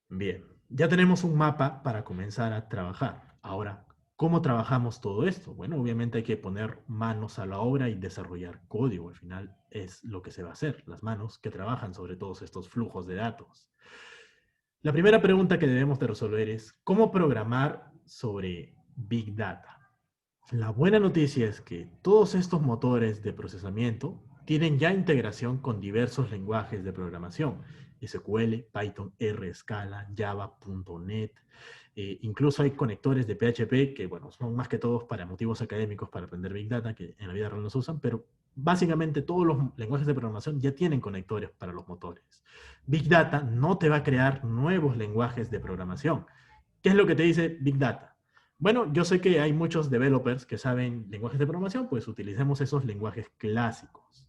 Bien, ya tenemos un mapa para comenzar a trabajar. Ahora, ¿cómo trabajamos todo esto? Bueno, obviamente hay que poner manos a la obra y desarrollar código. Al final es lo que se va a hacer, las manos que trabajan sobre todos estos flujos de datos. La primera pregunta que debemos de resolver es, ¿cómo programar sobre Big Data? La buena noticia es que todos estos motores de procesamiento tienen ya integración con diversos lenguajes de programación, SQL, Python, R, Scala, Java, .NET, incluso hay conectores de PHP que, bueno, son más que todos para motivos académicos, para aprender Big Data, que en la vida real no se usan, pero básicamente todos los lenguajes de programación ya tienen conectores para los motores. Big Data no te va a crear nuevos lenguajes de programación. ¿Qué es lo que te dice Big Data? Bueno, yo sé que hay muchos developers que saben lenguajes de programación, pues utilicemos esos lenguajes clásicos.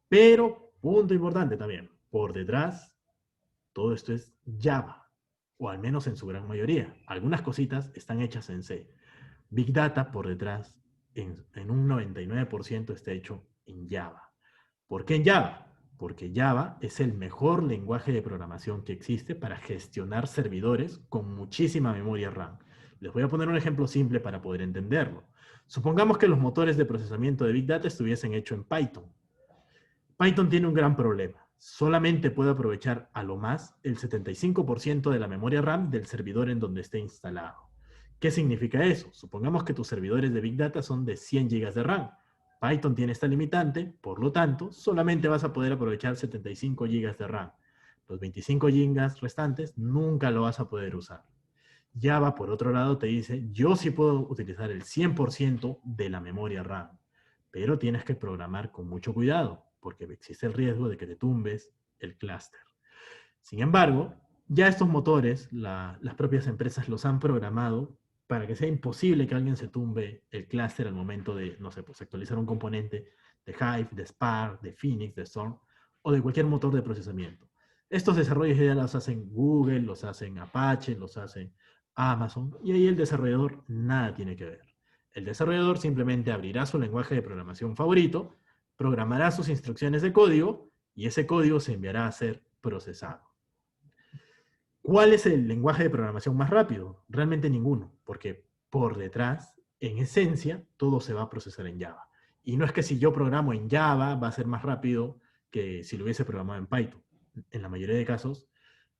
Pero, punto importante también, por detrás, todo esto es Java, o al menos en su gran mayoría. Algunas cositas están hechas en C. Big Data por detrás, en un 99% está hecho en Java. ¿Por qué en Java? Porque Java es el mejor lenguaje de programación que existe para gestionar servidores con muchísima memoria RAM. Les voy a poner un ejemplo simple para poder entenderlo. Supongamos que los motores de procesamiento de Big Data estuviesen hechos en Python. Python tiene un gran problema. Solamente puede aprovechar a lo más el 75% de la memoria RAM del servidor en donde esté instalado. ¿Qué significa eso? Supongamos que tus servidores de Big Data son de 100 GB de RAM. Python tiene esta limitante, por lo tanto, solamente vas a poder aprovechar 75 GB de RAM. Los 25 GB restantes nunca lo vas a poder usar. Java, por otro lado, te dice, yo sí puedo utilizar el 100% de la memoria RAM, pero tienes que programar con mucho cuidado, porque existe el riesgo de que te tumbes el clúster. Sin embargo, ya estos motores, las propias empresas los han programado para que sea imposible que alguien se tumbe el clúster al momento de, no sé, pues actualizar un componente de Hive, de Spark, de Phoenix, de Storm, o de cualquier motor de procesamiento. Estos desarrollos ya los hacen Google, los hacen Apache, los hacen Amazon, y ahí el desarrollador nada tiene que ver. El desarrollador simplemente abrirá su lenguaje de programación favorito, programará sus instrucciones de código, y ese código se enviará a ser procesado. ¿Cuál es el lenguaje de programación más rápido? Realmente ninguno, porque por detrás, en esencia, todo se va a procesar en Java. Y no es que si yo programo en Java va a ser más rápido que si lo hubiese programado en Python. En la mayoría de casos,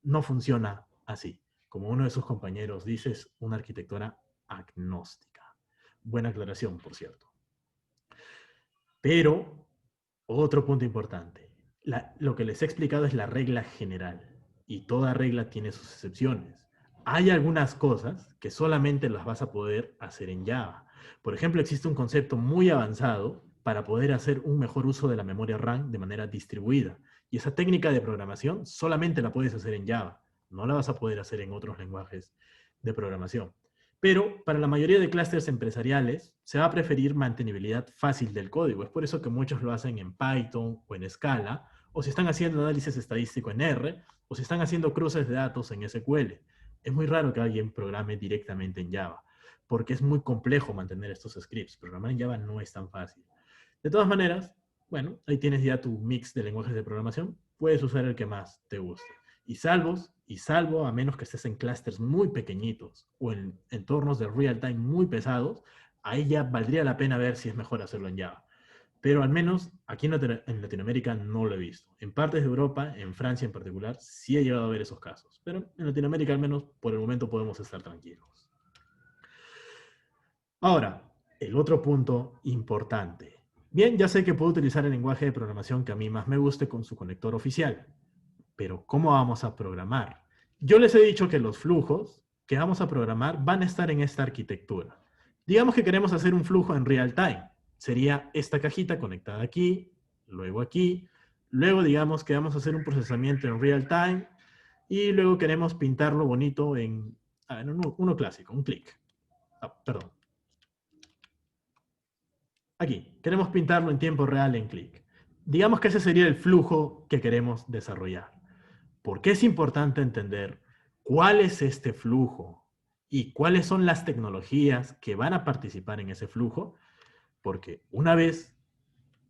no funciona así. Como uno de sus compañeros dice, es una arquitectura agnóstica. Buena aclaración, por cierto. Pero, otro punto importante. Lo que les he explicado es la regla general. Y toda regla tiene sus excepciones. Hay algunas cosas que solamente las vas a poder hacer en Java. Por ejemplo, existe un concepto muy avanzado para poder hacer un mejor uso de la memoria RAM de manera distribuida. Y esa técnica de programación solamente la puedes hacer en Java. No la vas a poder hacer en otros lenguajes de programación. Pero para la mayoría de clústeres empresariales se va a preferir mantenibilidad fácil del código. Es por eso que muchos lo hacen en Python o en Scala, o si están haciendo análisis estadístico en R, o si están haciendo cruces de datos en SQL. Es muy raro que alguien programe directamente en Java, porque es muy complejo mantener estos scripts. Programar en Java no es tan fácil. De todas maneras, bueno, ahí tienes ya tu mix de lenguajes de programación. Puedes usar el que más te guste. Y salvo a menos que estés en clústeres muy pequeñitos o en entornos de real time muy pesados, ahí ya valdría la pena ver si es mejor hacerlo en Java. Pero al menos aquí en Latinoamérica no lo he visto. En partes de Europa, en Francia en particular, sí he llegado a ver esos casos. Pero en Latinoamérica al menos por el momento podemos estar tranquilos. Ahora, el otro punto importante. Bien, ya sé que puedo utilizar el lenguaje de programación que a mí más me guste con su conector oficial. Pero ¿cómo vamos a programar? Yo les he dicho que los flujos que vamos a programar van a estar en esta arquitectura. Digamos que queremos hacer un flujo en real time. Sería esta cajita conectada aquí, luego digamos que vamos a hacer un procesamiento en real time y luego queremos pintarlo bonito en uno clásico, un clic. Perdón. Aquí, queremos pintarlo en tiempo real en clic. Digamos que ese sería el flujo que queremos desarrollar. ¿Por qué es importante entender cuál es este flujo y cuáles son las tecnologías que van a participar en ese flujo? Porque una vez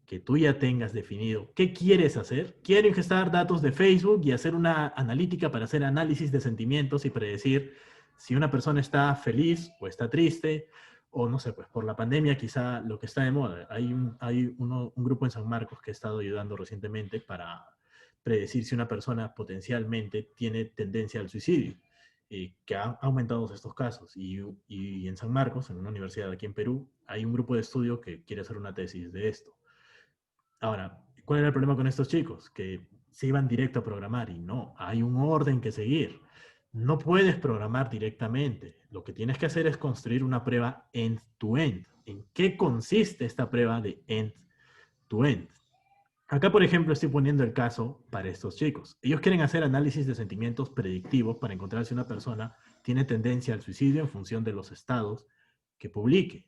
que tú ya tengas definido qué quieres hacer, quiero ingestar datos de Facebook y hacer una analítica para hacer análisis de sentimientos y predecir si una persona está feliz o está triste, o no sé, pues por la pandemia quizá lo que está de moda. Hay un grupo en San Marcos que he estado ayudando recientemente para predecir si una persona potencialmente tiene tendencia al suicidio, que ha aumentado estos casos. Y en San Marcos, en una universidad aquí en Perú, hay un grupo de estudio que quiere hacer una tesis de esto. Ahora, ¿cuál era el problema con estos chicos? Que se iban directo a programar y no, hay un orden que seguir. No puedes programar directamente. Lo que tienes que hacer es construir una prueba end-to-end. ¿En qué consiste esta prueba de end-to-end? Acá, por ejemplo, estoy poniendo el caso para estos chicos. Ellos quieren hacer análisis de sentimientos predictivos para encontrar si una persona tiene tendencia al suicidio en función de los estados que publique.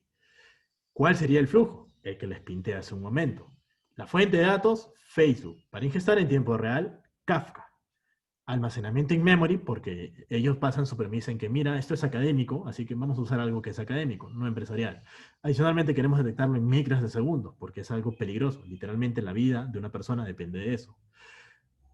¿Cuál sería el flujo? El que les pinté hace un momento. La fuente de datos, Facebook. Para ingestar en tiempo real, Kafka. Almacenamiento in memory, porque ellos pasan su premisa en que, mira, esto es académico, así que vamos a usar algo que es académico, no empresarial. Adicionalmente, queremos detectarlo en micras de segundo, porque es algo peligroso. Literalmente, la vida de una persona depende de eso.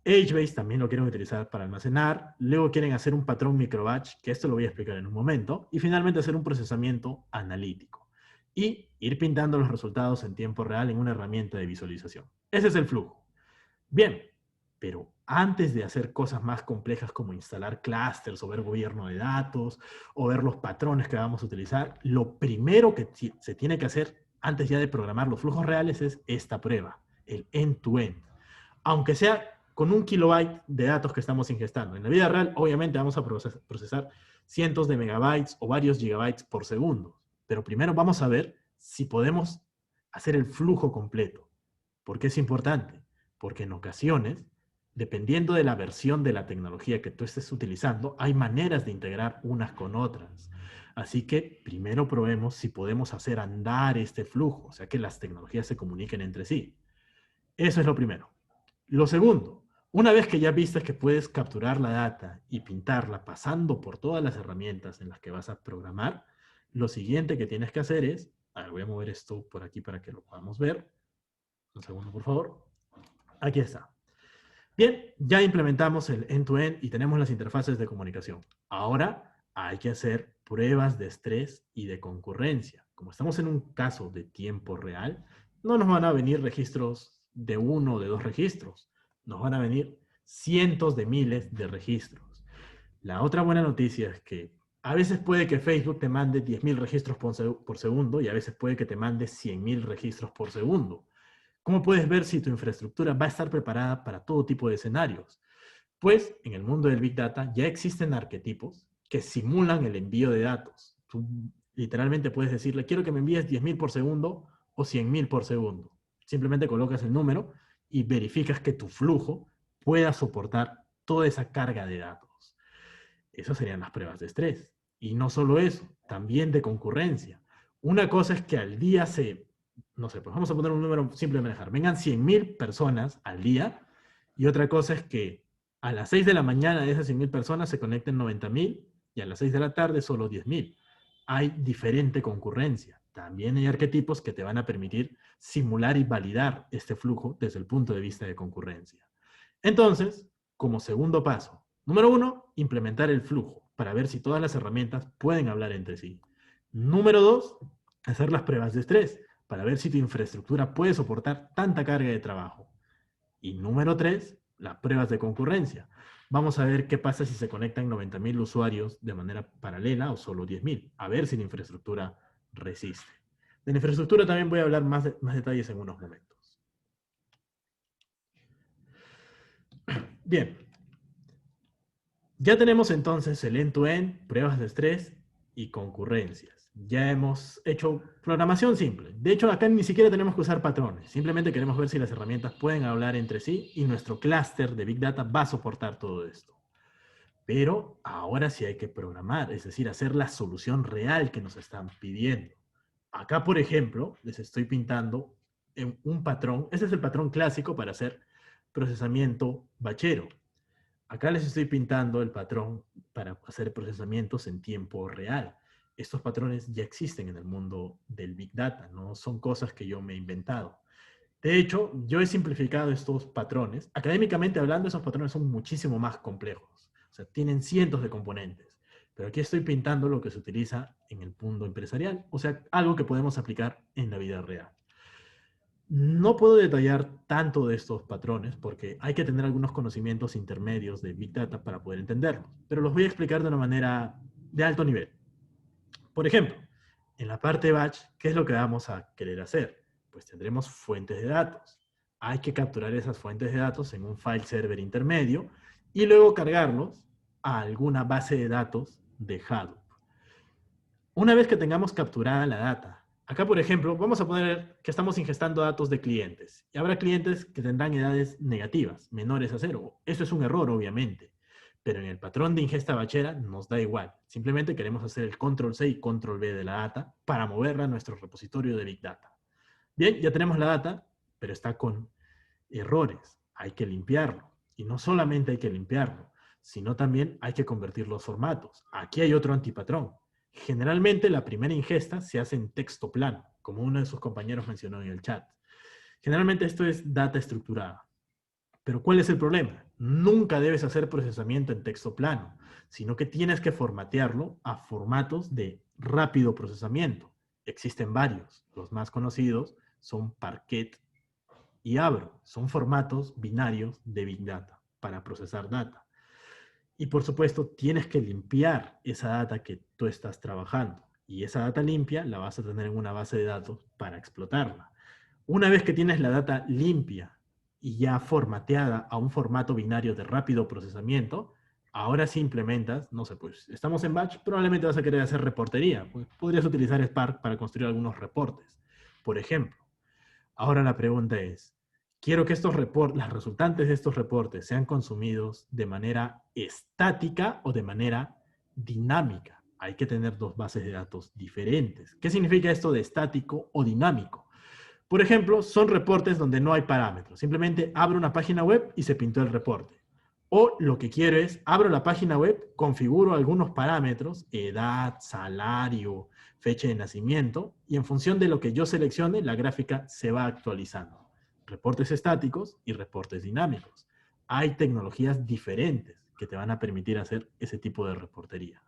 HBase también lo quieren utilizar para almacenar. Luego quieren hacer un patrón microbatch, que esto lo voy a explicar en un momento. Y finalmente, hacer un procesamiento analítico. Y ir pintando los resultados en tiempo real en una herramienta de visualización. Ese es el flujo. Bien, pero antes de hacer cosas más complejas como instalar clusters o ver gobierno de datos o ver los patrones que vamos a utilizar, lo primero que se tiene que hacer antes ya de programar los flujos reales es esta prueba, el end-to-end. Aunque sea con 1 kilobyte de datos que estamos ingestando. En la vida real, obviamente, vamos a procesar cientos de megabytes o varios gigabytes por segundo. Pero primero vamos a ver si podemos hacer el flujo completo. ¿Por qué es importante? Porque en ocasiones, dependiendo de la versión de la tecnología que tú estés utilizando, hay maneras de integrar unas con otras. Así que primero probemos si podemos hacer andar este flujo, o sea, que las tecnologías se comuniquen entre sí. Eso es lo primero. Lo segundo, una vez que ya viste que puedes capturar la data y pintarla pasando por todas las herramientas en las que vas a programar, lo siguiente que tienes que hacer es, a ver, voy a mover esto por aquí para que lo podamos ver. Un segundo, por favor. Aquí está. Bien, ya implementamos el end-to-end y tenemos las interfaces de comunicación. Ahora hay que hacer pruebas de estrés y de concurrencia. Como estamos en un caso de tiempo real, no nos van a venir registros de 1 o de 2 registros. Nos van a venir cientos de miles de registros. La otra buena noticia es que a veces puede que Facebook te mande 10.000 registros por segundo y a veces puede que te mande 100.000 registros por segundo. ¿Cómo puedes ver si tu infraestructura va a estar preparada para todo tipo de escenarios? Pues en el mundo del Big Data ya existen arquetipos que simulan el envío de datos. Tú literalmente puedes decirle, quiero que me envíes 10.000 por segundo o 100.000 por segundo. Simplemente colocas el número y verificas que tu flujo pueda soportar toda esa carga de datos. Esas serían las pruebas de estrés. Y no solo eso, también de concurrencia. Una cosa es que al día no sé, pues vamos a poner un número simple de manejar, vengan 100.000 personas al día, y otra cosa es que a las 6 de la mañana de esas 100.000 personas se conecten 90.000 y a las 6 de la tarde solo 10.000. Hay diferente concurrencia. También hay arquetipos que te van a permitir simular y validar este flujo desde el punto de vista de concurrencia. Entonces, como segundo paso, número 1, implementar el flujo para ver si todas las herramientas pueden hablar entre sí. Número 2, hacer las pruebas de estrés para ver si tu infraestructura puede soportar tanta carga de trabajo. Y número 3, las pruebas de concurrencia. Vamos a ver qué pasa si se conectan 90.000 usuarios de manera paralela o solo 10.000. A ver si la infraestructura resiste. De la infraestructura también voy a hablar más detalles en unos momentos. Bien. Ya tenemos entonces el end-to-end, pruebas de estrés y concurrencias. Ya hemos hecho programación simple. De hecho, acá ni siquiera tenemos que usar patrones. Simplemente queremos ver si las herramientas pueden hablar entre sí y nuestro clúster de Big Data va a soportar todo esto. Pero ahora sí hay que programar, es decir, hacer la solución real que nos están pidiendo. Acá, por ejemplo, les estoy pintando en un patrón. Este es el patrón clásico para hacer procesamiento bachero. Acá les estoy pintando el patrón para hacer procesamientos en tiempo real. Estos patrones ya existen en el mundo del Big Data, no son cosas que yo me he inventado. De hecho, yo he simplificado estos patrones. Académicamente hablando, esos patrones son muchísimo más complejos. O sea, tienen cientos de componentes. Pero aquí estoy pintando lo que se utiliza en el mundo empresarial. O sea, algo que podemos aplicar en la vida real. No puedo detallar tanto de estos patrones porque hay que tener algunos conocimientos intermedios de Big Data para poder entenderlos, pero los voy a explicar de una manera de alto nivel. Por ejemplo, en la parte batch, ¿qué es lo que vamos a querer hacer? Pues tendremos fuentes de datos. Hay que capturar esas fuentes de datos en un file server intermedio y luego cargarlos a alguna base de datos de Hadoop. Una vez que tengamos capturada la data, acá por ejemplo, vamos a poner que estamos ingestando datos de clientes. Y habrá clientes que tendrán edades negativas, menores a 0. Eso es un error, obviamente. Pero en el patrón de ingesta bachera nos da igual. Simplemente queremos hacer el control C y control V de la data para moverla a nuestro repositorio de Big Data. Bien, ya tenemos la data, pero está con errores. Hay que limpiarlo. Y no solamente hay que limpiarlo, sino también hay que convertir los formatos. Aquí hay otro antipatrón. Generalmente la primera ingesta se hace en texto plano, como uno de sus compañeros mencionó en el chat. Generalmente esto es data estructurada. Pero ¿cuál es el problema? Nunca debes hacer procesamiento en texto plano, sino que tienes que formatearlo a formatos de rápido procesamiento. Existen varios. Los más conocidos son Parquet y Avro. Son formatos binarios de Big Data para procesar data. Y por supuesto, tienes que limpiar esa data que tú estás trabajando. Y esa data limpia la vas a tener en una base de datos para explotarla. Una vez que tienes la data limpia y ya formateada a un formato binario de rápido procesamiento, ahora sí implementas, no sé, pues estamos en batch, probablemente vas a querer hacer reportería. Pues podrías utilizar Spark para construir algunos reportes, por ejemplo. Ahora la pregunta es, quiero que estos reportes, las resultantes de estos reportes sean consumidos de manera estática o de manera dinámica. Hay que tener dos bases de datos diferentes. ¿Qué significa esto de estático o dinámico? Por ejemplo, son reportes donde no hay parámetros. Simplemente abro una página web y se pintó el reporte. O lo que quiero es, abro la página web, configuro algunos parámetros, edad, salario, fecha de nacimiento, y en función de lo que yo seleccione, la gráfica se va actualizando. Reportes estáticos y reportes dinámicos. Hay tecnologías diferentes que te van a permitir hacer ese tipo de reportería.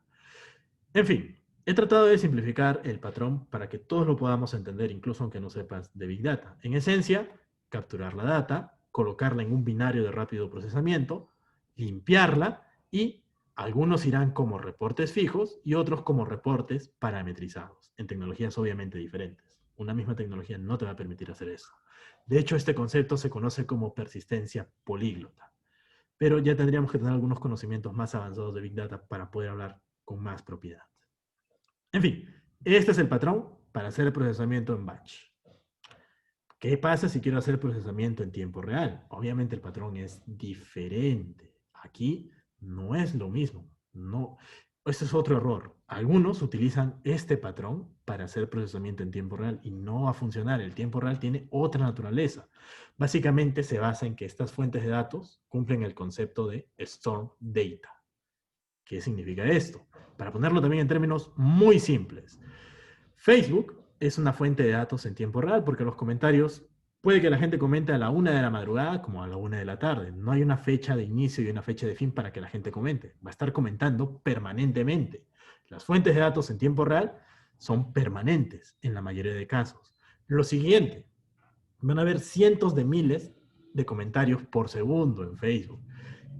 En fin, he tratado de simplificar el patrón para que todos lo podamos entender, incluso aunque no sepas de Big Data. En esencia, capturar la data, colocarla en un binario de rápido procesamiento, limpiarla y algunos irán como reportes fijos y otros como reportes parametrizados, en tecnologías obviamente diferentes. Una misma tecnología no te va a permitir hacer eso. De hecho, este concepto se conoce como persistencia políglota. Pero ya tendríamos que tener algunos conocimientos más avanzados de Big Data para poder hablar con más propiedad. En fin, este es el patrón para hacer el procesamiento en batch. ¿Qué pasa si quiero hacer procesamiento en tiempo real? Obviamente el patrón es diferente. Aquí no es lo mismo. No. Ese es otro error. Algunos utilizan este patrón para hacer procesamiento en tiempo real y no va a funcionar. El tiempo real tiene otra naturaleza. Básicamente se basa en que estas fuentes de datos cumplen el concepto de Storm Data. ¿Qué significa esto? Para ponerlo también en términos muy simples. Facebook es una fuente de datos en tiempo real porque los comentarios, puede que la gente comente a la 1 de la madrugada como a la 1 de la tarde. No hay una fecha de inicio y una fecha de fin para que la gente comente. Va a estar comentando permanentemente. Las fuentes de datos en tiempo real son permanentes en la mayoría de casos. Lo siguiente, van a haber cientos de miles de comentarios por segundo en Facebook.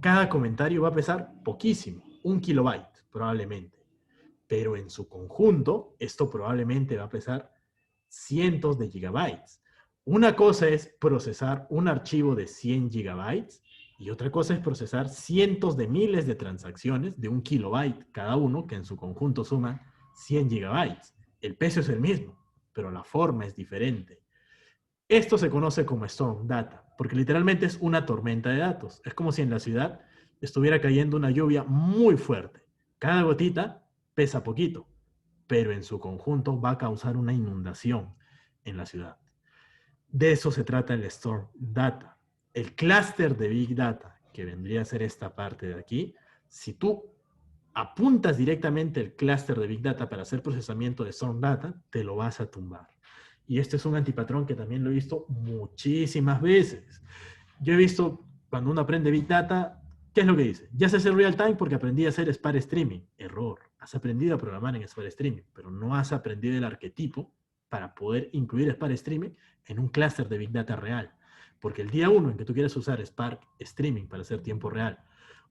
Cada comentario va a pesar poquísimo, 1 kilobyte probablemente. Pero en su conjunto, esto probablemente va a pesar cientos de gigabytes. Una cosa es procesar un archivo de 100 gigabytes y otra cosa es procesar cientos de miles de transacciones de 1 kilobyte cada uno, que en su conjunto suman 100 gigabytes. El peso es el mismo, pero la forma es diferente. Esto se conoce como storm data, porque literalmente es una tormenta de datos. Es como si en la ciudad estuviera cayendo una lluvia muy fuerte. Cada gotita pesa poquito, pero en su conjunto va a causar una inundación en la ciudad. De eso se trata el storm data. El clúster de Big Data, que vendría a ser esta parte de aquí, si tú apuntas directamente el clúster de Big Data para hacer procesamiento de storm data, te lo vas a tumbar. Y este es un antipatrón que también lo he visto muchísimas veces. Yo he visto cuando uno aprende Big Data, ¿qué es lo que dice? Ya sé hacer real time porque aprendí a hacer Sparse Streaming. Error. Has aprendido a programar en Sparse Streaming, pero no has aprendido el arquetipo para poder incluir Sparse Streaming en un clúster de Big Data real. Porque el día 1 en que tú quieres usar Spark Streaming para hacer tiempo real,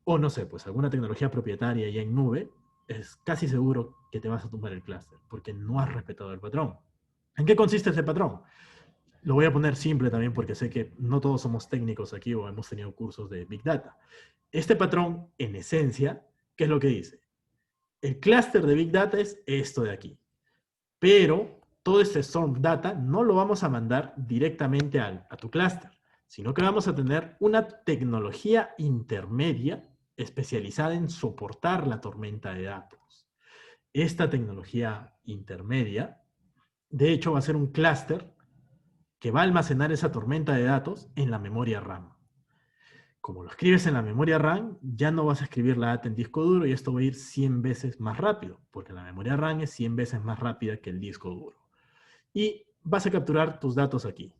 o no sé, pues alguna tecnología propietaria ya en nube, es casi seguro que te vas a tumbar el clúster, porque no has respetado el patrón. ¿En qué consiste este patrón? Lo voy a poner simple también porque sé que no todos somos técnicos aquí o hemos tenido cursos de Big Data. Este patrón, en esencia, ¿qué es lo que dice? El clúster de Big Data es esto de aquí. Pero todo este Storm Data no lo vamos a mandar directamente a tu clúster, sino que vamos a tener una tecnología intermedia especializada en soportar la tormenta de datos. Esta tecnología intermedia, de hecho, va a ser un clúster que va a almacenar esa tormenta de datos en la memoria RAM. Como lo escribes en la memoria RAM, ya no vas a escribir la data en disco duro y esto va a ir 100 veces más rápido, porque la memoria RAM es 100 veces más rápida que el disco duro. Y vas a capturar tus datos aquí.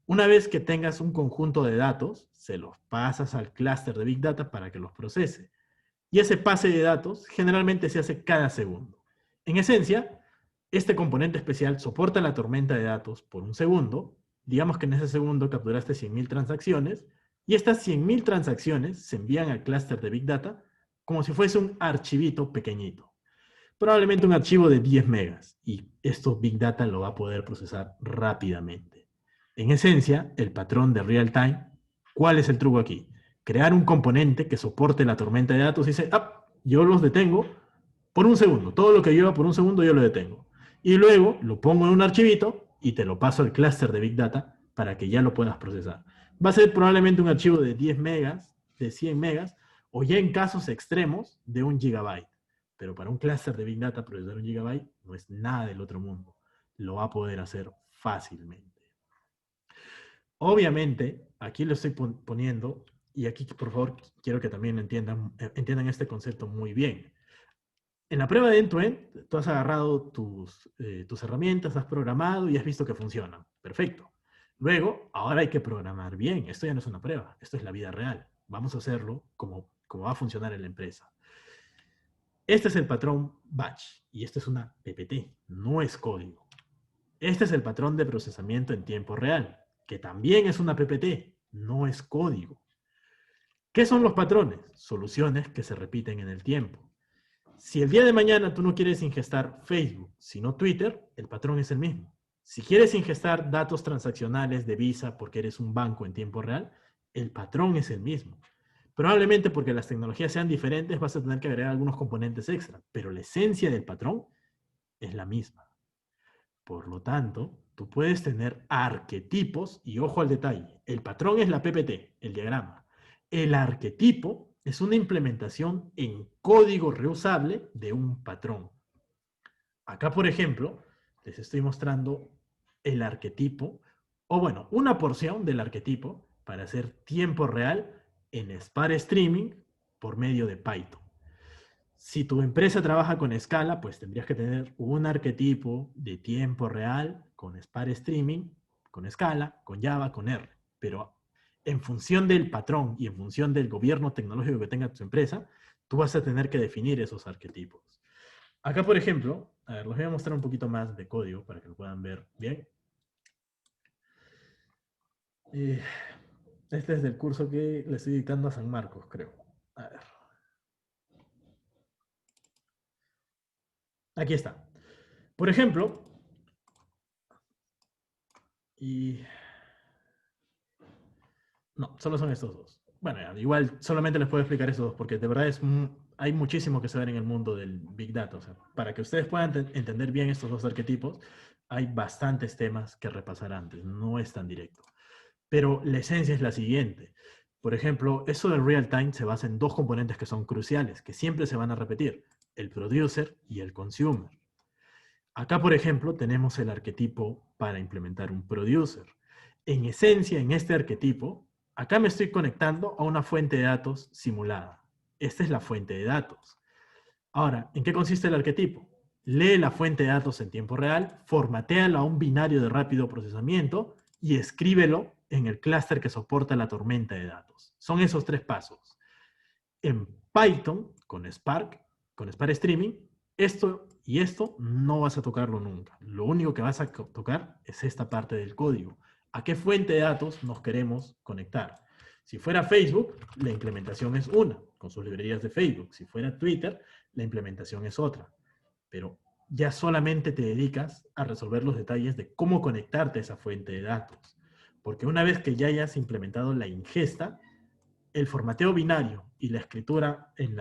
Una vez que tengas un conjunto de datos, se los pasas al clúster de Big Data para que los procese. Y ese pase de datos generalmente se hace cada segundo. En esencia, este componente especial soporta la tormenta de datos por un segundo. Digamos que en ese segundo capturaste 100.000 transacciones y estas 100.000 transacciones se envían al clúster de Big Data como si fuese un archivito pequeñito. Probablemente un archivo de 10 megas y esto Big Data lo va a poder procesar rápidamente. En esencia, el patrón de real time, ¿cuál es el truco aquí? Crear un componente que soporte la tormenta de datos y dice, ah, yo los detengo por un segundo. Todo lo que lleva por un segundo yo lo detengo. Y luego lo pongo en un archivito y te lo paso al clúster de Big Data para que ya lo puedas procesar. Va a ser probablemente un archivo de 10 megas, de 100 megas, o ya en casos extremos de 1 gigabyte. Pero para un clúster de Big Data procesar 1 gigabyte no es nada del otro mundo. Lo va a poder hacer fácilmente. Obviamente, aquí lo estoy poniendo, y aquí por favor quiero que también entiendan este concepto muy bien. En la prueba de end-to-end, tú has agarrado tus herramientas, has programado y has visto que funcionan. Perfecto. Luego, ahora hay que programar bien. Esto ya no es una prueba, esto es la vida real. Vamos a hacerlo como va a funcionar en la empresa. Este es el patrón batch y esta es una PPT, no es código. Este es el patrón de procesamiento en tiempo real, que también es una PPT, no es código. ¿Qué son los patrones? Soluciones que se repiten en el tiempo. Si el día de mañana tú no quieres ingestar Facebook, sino Twitter, el patrón es el mismo. Si quieres ingestar datos transaccionales de Visa porque eres un banco en tiempo real, el patrón es el mismo. Probablemente porque las tecnologías sean diferentes vas a tener que agregar algunos componentes extra, pero la esencia del patrón es la misma. Por lo tanto, tú puedes tener arquetipos y ojo al detalle. El patrón es la PPT, el diagrama. El arquetipo Es una implementación en código reusable de un patrón. Acá, por ejemplo, les estoy mostrando el arquetipo, o bueno, una porción del arquetipo para hacer tiempo real en Spark Streaming por medio de Python. Si tu empresa trabaja con Scala, pues tendrías que tener un arquetipo de tiempo real con Spark Streaming, con Scala, con Java, con R. Pero en función del patrón y en función del gobierno tecnológico que tenga tu empresa, tú vas a tener que definir esos arquetipos. Acá, por ejemplo, a ver, les voy a mostrar un poquito más de código para que lo puedan ver bien. Este es del curso que le estoy dictando a San Marcos, creo. A ver. Aquí está. Por ejemplo, y... No, solo son estos dos. Bueno, igual solamente les puedo explicar estos dos, porque de verdad hay muchísimo que saber en el mundo del Big Data. O sea, para que ustedes puedan entender bien estos dos arquetipos, hay bastantes temas que repasar antes. No es tan directo. Pero la esencia es la siguiente. Por ejemplo, eso del real time se basa en dos componentes que son cruciales, que siempre se van a repetir, el producer y el consumer. Acá, por ejemplo, tenemos el arquetipo para implementar un producer. En esencia, en este arquetipo, acá me estoy conectando a una fuente de datos simulada. Esta es la fuente de datos. Ahora, ¿en qué consiste el arquetipo? Lee la fuente de datos en tiempo real, formatéalo a un binario de rápido procesamiento y escríbelo en el clúster que soporta la tormenta de datos. Son esos tres pasos. En Python, con Spark Streaming, esto y esto no vas a tocarlo nunca. Lo único que vas a tocar es esta parte del código. ¿A qué fuente de datos nos queremos conectar? Si fuera Facebook, la implementación es una, con sus librerías de Facebook. Si fuera Twitter, la implementación es otra. Pero ya solamente te dedicas a resolver los detalles de cómo conectarte a esa fuente de datos. Porque una vez que ya hayas implementado la ingesta, el formateo binario y la escritura en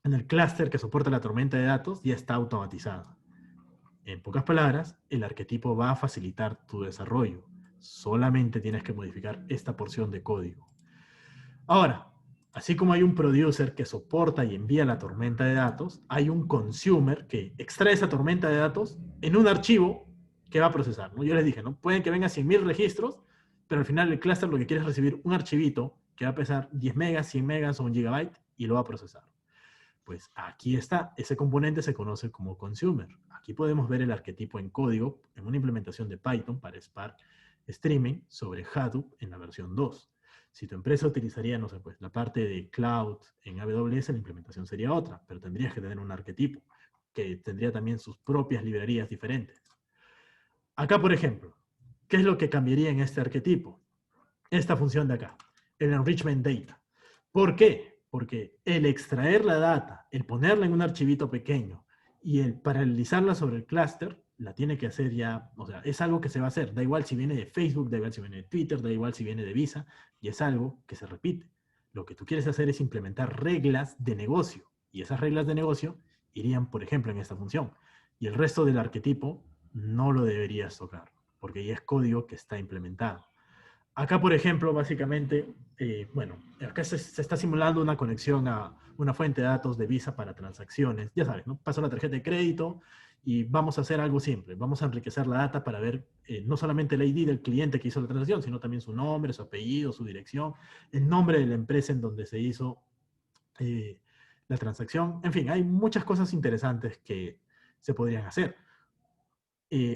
el clúster que soporta la tormenta de datos ya está automatizada. En pocas palabras, el arquetipo va a facilitar tu desarrollo. Solamente tienes que modificar esta porción de código. Ahora, así como hay un producer que soporta y envía la tormenta de datos, hay un consumer que extrae esa tormenta de datos en un archivo que va a procesar, ¿no? Yo les dije, ¿no? Pueden que vengan 100.000 registros, pero al final el clúster lo que quiere es recibir un archivito que va a pesar 10 megas, 100 megas o un gigabyte y lo va a procesar. Pues aquí está, ese componente se conoce como consumer. Aquí podemos ver el arquetipo en código en una implementación de Python para Spark Streaming sobre Hadoop en la versión 2. Si tu empresa utilizaría, no sé, pues la parte de cloud en AWS, la implementación sería otra, pero tendrías que tener un arquetipo que tendría también sus propias librerías diferentes. Acá, por ejemplo, ¿qué es lo que cambiaría en este arquetipo? Esta función de acá, el enrichment data. ¿Por qué? Porque el extraer la data, el ponerla en un archivito pequeño y el paralelizarla sobre el clúster, la tiene que hacer ya, o sea, es algo que se va a hacer. Da igual si viene de Facebook, da igual si viene de Twitter, da igual si viene de Visa, y es algo que se repite. Lo que tú quieres hacer es implementar reglas de negocio, y esas reglas de negocio irían, por ejemplo, en esta función. Y el resto del arquetipo no lo deberías tocar, porque ya es código que está implementado. Acá, por ejemplo, básicamente, bueno, acá se está simulando una conexión a una fuente de datos de Visa para transacciones. Ya sabes, ¿no? Paso la tarjeta de crédito y vamos a hacer algo simple. Vamos a enriquecer la data para ver no solamente el ID del cliente que hizo la transacción, sino también su nombre, su apellido, su dirección, el nombre de la empresa en donde se hizo la transacción. En fin, hay muchas cosas interesantes que se podrían hacer.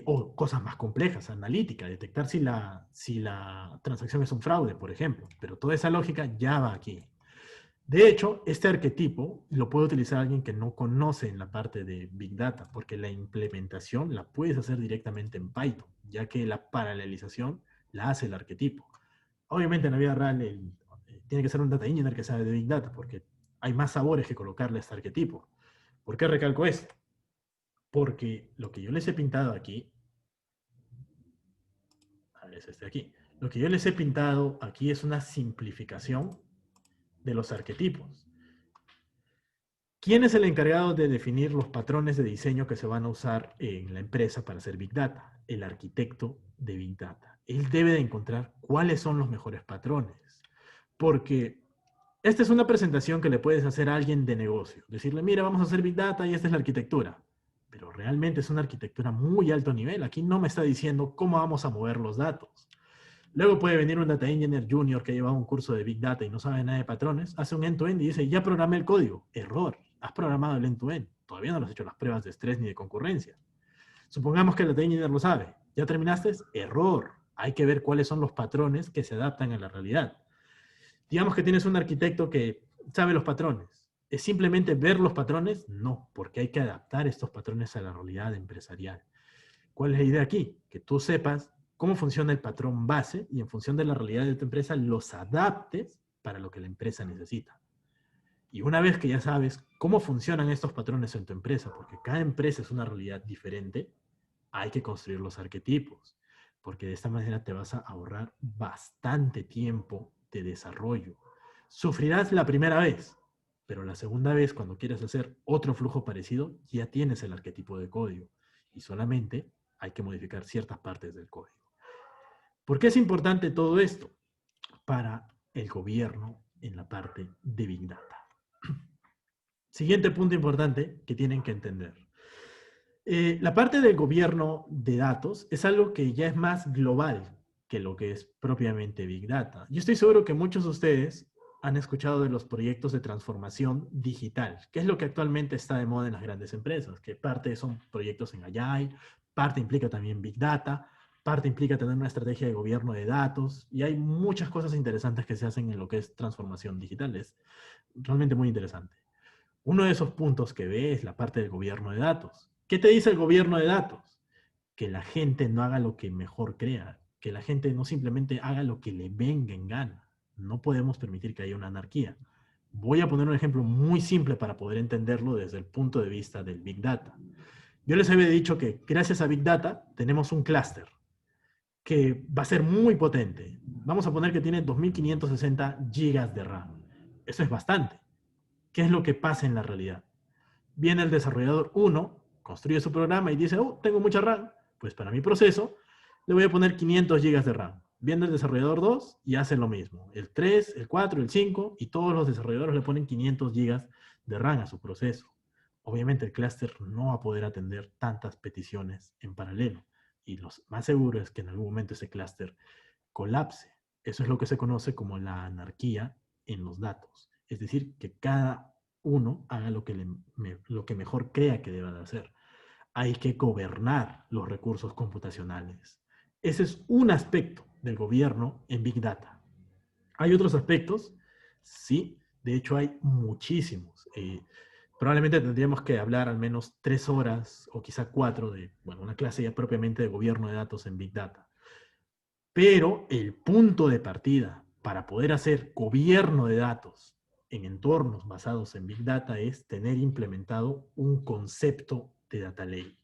O cosas más complejas, analítica, detectar si la transacción es un fraude, por ejemplo. Pero toda esa lógica ya va aquí. De hecho, este arquetipo lo puede utilizar alguien que no conoce en la parte de Big Data, porque la implementación la puedes hacer directamente en Python, ya que la paralelización la hace el arquetipo. Obviamente en la vida real tiene que ser un data engineer que sabe de Big Data, porque hay más sabores que colocarle a este arquetipo. ¿Por qué recalco esto? Porque lo que yo les he pintado aquí, a ver, es este de aquí. Lo que yo les he pintado aquí es una simplificación de los arquetipos. ¿Quién es el encargado de definir los patrones de diseño que se van a usar en la empresa para hacer Big Data? El arquitecto de Big Data. Él debe de encontrar cuáles son los mejores patrones. Porque Esta es una presentación que le puedes hacer a alguien de negocio. Decirle, mira, vamos a hacer Big Data y esta es la arquitectura. Pero realmente es una arquitectura muy alto nivel. Aquí no me está diciendo cómo vamos a mover los datos. Luego puede venir un Data Engineer Junior que ha llevado un curso de Big Data y no sabe nada de patrones, hace un end-to-end y dice, ya programé el código. Error. Has programado el end-to-end. Todavía no has hecho las pruebas de estrés ni de concurrencia. Supongamos que el Data Engineer lo sabe. ¿Ya terminaste? Error. Hay que ver cuáles son los patrones que se adaptan a la realidad. Digamos que tienes un arquitecto que sabe los patrones. ¿Es simplemente ver los patrones? No, porque hay que adaptar estos patrones a la realidad empresarial. ¿Cuál es la idea aquí? Que tú sepas cómo funciona el patrón base y en función de la realidad de tu empresa los adaptes para lo que la empresa necesita. Y una vez que ya sabes cómo funcionan estos patrones en tu empresa, porque cada empresa es una realidad diferente, hay que construir los arquetipos, porque de esta manera te vas a ahorrar bastante tiempo de desarrollo. Sufrirás la primera vez, pero la segunda vez, cuando quieras hacer otro flujo parecido, ya tienes el arquetipo de código y solamente hay que modificar ciertas partes del código. ¿Por qué es importante todo esto? Para el gobierno en la parte de Big Data. Siguiente punto importante que tienen que entender. La parte del gobierno de datos es algo que ya es más global que lo que es propiamente Big Data. Yo estoy seguro que muchos de ustedes han escuchado de los proyectos de transformación digital, que es lo que actualmente está de moda en las grandes empresas, que parte son proyectos en Agile, parte implica también Big Data, parte implica tener una estrategia de gobierno de datos, y hay muchas cosas interesantes que se hacen en lo que es transformación digital. Es realmente muy interesante. Uno de esos puntos que ve es la parte del gobierno de datos. ¿Qué te dice el gobierno de datos? Que la gente no haga lo que mejor crea, que la gente no simplemente haga lo que le venga en gana. No podemos permitir que haya una anarquía. Voy a poner un ejemplo muy simple para poder entenderlo desde el punto de vista del Big Data. Yo les había dicho que gracias a Big Data tenemos un clúster que va a ser muy potente. Vamos a poner que tiene 2560 gigas de RAM. Eso es bastante. ¿Qué es lo que pasa en la realidad? Viene el desarrollador 1, construye su programa y dice, oh, tengo mucha RAM, pues para mi proceso le voy a poner 500 GB de RAM. Viene el desarrollador 2 y hace lo mismo. El 3, el 4, el 5 y todos los desarrolladores le ponen 500 GB de RAM a su proceso. Obviamente el clúster no va a poder atender tantas peticiones en paralelo y lo más seguro es que en algún momento ese clúster colapse. Eso es lo que se conoce como la anarquía en los datos. Es decir, que cada uno haga lo que mejor crea que deba de hacer. Hay que gobernar los recursos computacionales. Ese es un aspecto del gobierno en Big Data. ¿Hay otros aspectos? Sí, de hecho hay muchísimos. Probablemente tendríamos que hablar al menos 3 horas o quizá 4 de una clase ya propiamente de gobierno de datos en Big Data. Pero el punto de partida para poder hacer gobierno de datos en entornos basados en Big Data es tener implementado un concepto de Data Lake.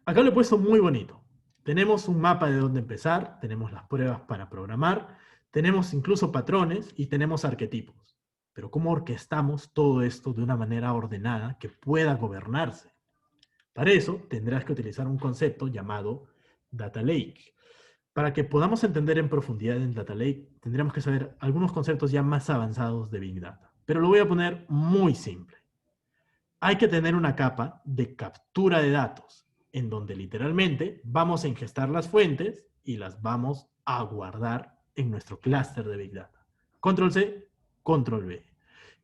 Acá lo he puesto muy bonito. Tenemos un mapa de dónde empezar, tenemos las pruebas para programar, tenemos incluso patrones y tenemos arquetipos. Pero ¿cómo orquestamos todo esto de una manera ordenada que pueda gobernarse? Para eso tendrás que utilizar un concepto llamado Data Lake. Para que podamos entender en profundidad el Data Lake, tendríamos que saber algunos conceptos ya más avanzados de Big Data. Pero lo voy a poner muy simple. Hay que tener una capa de captura de datos, en donde literalmente vamos a ingestar las fuentes y las vamos a guardar en nuestro clúster de Big Data. Control C, Control V.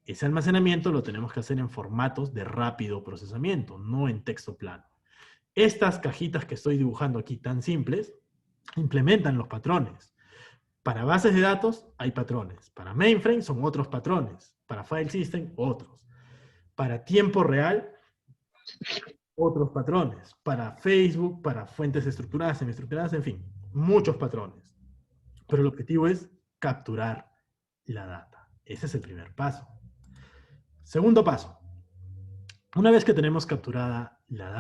Ese almacenamiento lo tenemos que hacer en formatos de rápido procesamiento, no en texto plano. Estas cajitas que estoy dibujando aquí tan simples, implementan los patrones. Para bases de datos hay patrones. Para mainframe son otros patrones. Para file system, otros. Para tiempo real, otros patrones. Para Facebook, para fuentes estructuradas, semiestructuradas, en fin, muchos patrones. Pero el objetivo es capturar la data. Ese es el primer paso. Segundo paso. Una vez que tenemos capturada la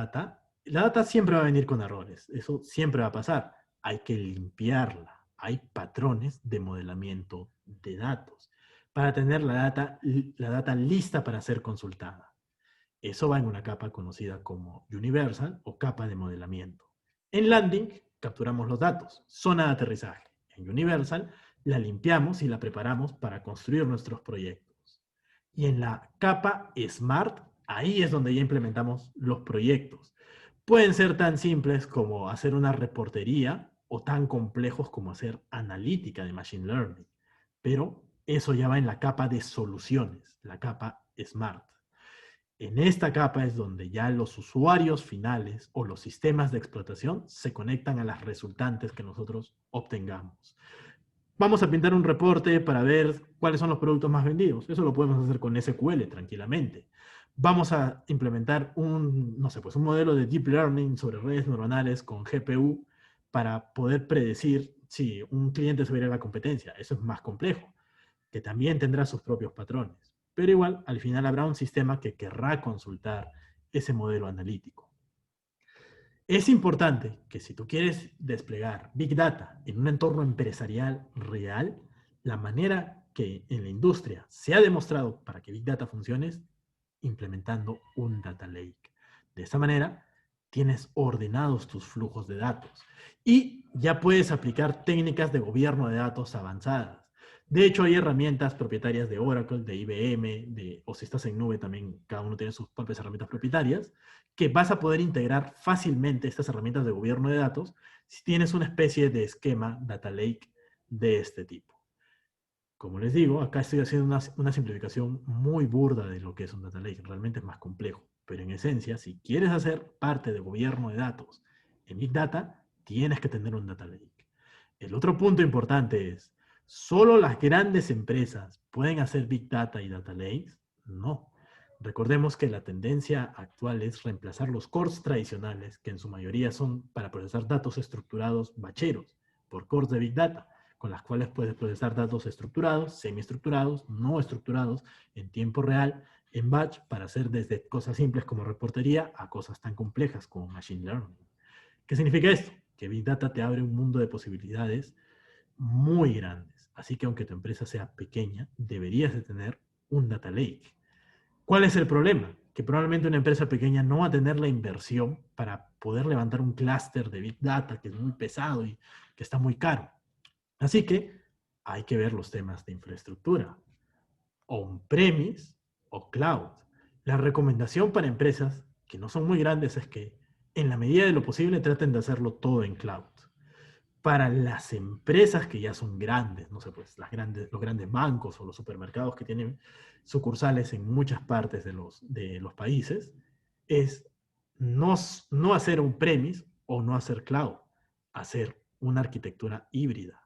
data siempre va a venir con errores. Eso siempre va a pasar. Hay que limpiarla. Hay patrones de modelamiento de datos para tener la data lista para ser consultada. Eso va en una capa conocida como Universal o capa de modelamiento. En Landing capturamos los datos, zona de aterrizaje. En Universal la limpiamos y la preparamos para construir nuestros proyectos. Y en la capa Smart, ahí es donde ya implementamos los proyectos. Pueden ser tan simples como hacer una reportería o tan complejos como hacer analítica de Machine Learning. Pero eso ya va en la capa de soluciones, la capa Smart. En esta capa es donde ya los usuarios finales o los sistemas de explotación se conectan a las resultantes que nosotros obtengamos. Vamos a pintar un reporte para ver cuáles son los productos más vendidos. Eso lo podemos hacer con SQL tranquilamente. Vamos a implementar no sé, pues un modelo de Deep Learning sobre redes neuronales con GPU para poder predecir si un cliente se va a ir a la competencia. Eso es más complejo, que también tendrá sus propios patrones. Pero igual, al final habrá un sistema que querrá consultar ese modelo analítico. Es importante que si tú quieres desplegar Big Data en un entorno empresarial real, la manera que en la industria se ha demostrado para que Big Data funcione es implementando un Data Lake. De esta manera, tienes ordenados tus flujos de datos y ya puedes aplicar técnicas de gobierno de datos avanzadas. De hecho, hay herramientas propietarias de Oracle, de IBM, o si estás en nube también, cada uno tiene sus propias herramientas propietarias, que vas a poder integrar fácilmente estas herramientas de gobierno de datos si tienes una especie de esquema Data Lake de este tipo. Como les digo, acá estoy haciendo una simplificación muy burda de lo que es un Data Lake. Realmente es más complejo. Pero en esencia, si quieres hacer parte de gobierno de datos en Big Data, tienes que tener un Data Lake. El otro punto importante es, ¿solo las grandes empresas pueden hacer Big Data y Data Lakes? No. Recordemos que la tendencia actual es reemplazar los cores tradicionales, que en su mayoría son para procesar datos estructurados bacheros, por cores de Big Data, con las cuales puedes procesar datos estructurados, semiestructurados, no estructurados, en tiempo real, en batch, para hacer desde cosas simples como reportería a cosas tan complejas como Machine Learning. ¿Qué significa esto? Que Big Data te abre un mundo de posibilidades muy grandes. Así que aunque tu empresa sea pequeña, deberías de tener un Data Lake. ¿Cuál es el problema? Que probablemente una empresa pequeña no va a tener la inversión para poder levantar un clúster de Big Data que es muy pesado y que está muy caro. Así que hay que ver los temas de infraestructura, on-premise o cloud. La recomendación para empresas que no son muy grandes es que en la medida de lo posible traten de hacerlo todo en cloud. Para las empresas que ya son grandes, no sé, pues los grandes bancos o los supermercados que tienen sucursales en muchas partes de los países, es no hacer un premise o no hacer cloud, hacer una arquitectura híbrida.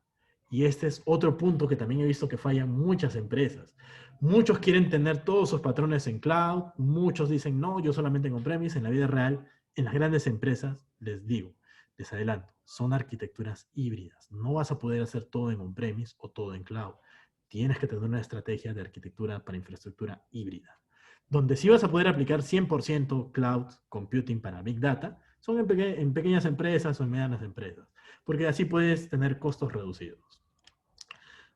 Y este es otro punto que también he visto que fallan muchas empresas. Muchos quieren tener todos sus patrones en cloud, muchos dicen, no, yo solamente en on-premise. En la vida real, en las grandes empresas, les digo, les adelanto, son arquitecturas híbridas. No vas a poder hacer todo en on-premise o todo en cloud. Tienes que tener una estrategia de arquitectura para infraestructura híbrida. Donde sí vas a poder aplicar 100% cloud computing para Big Data, son en pequeñas empresas o en medianas empresas, porque así puedes tener costos reducidos.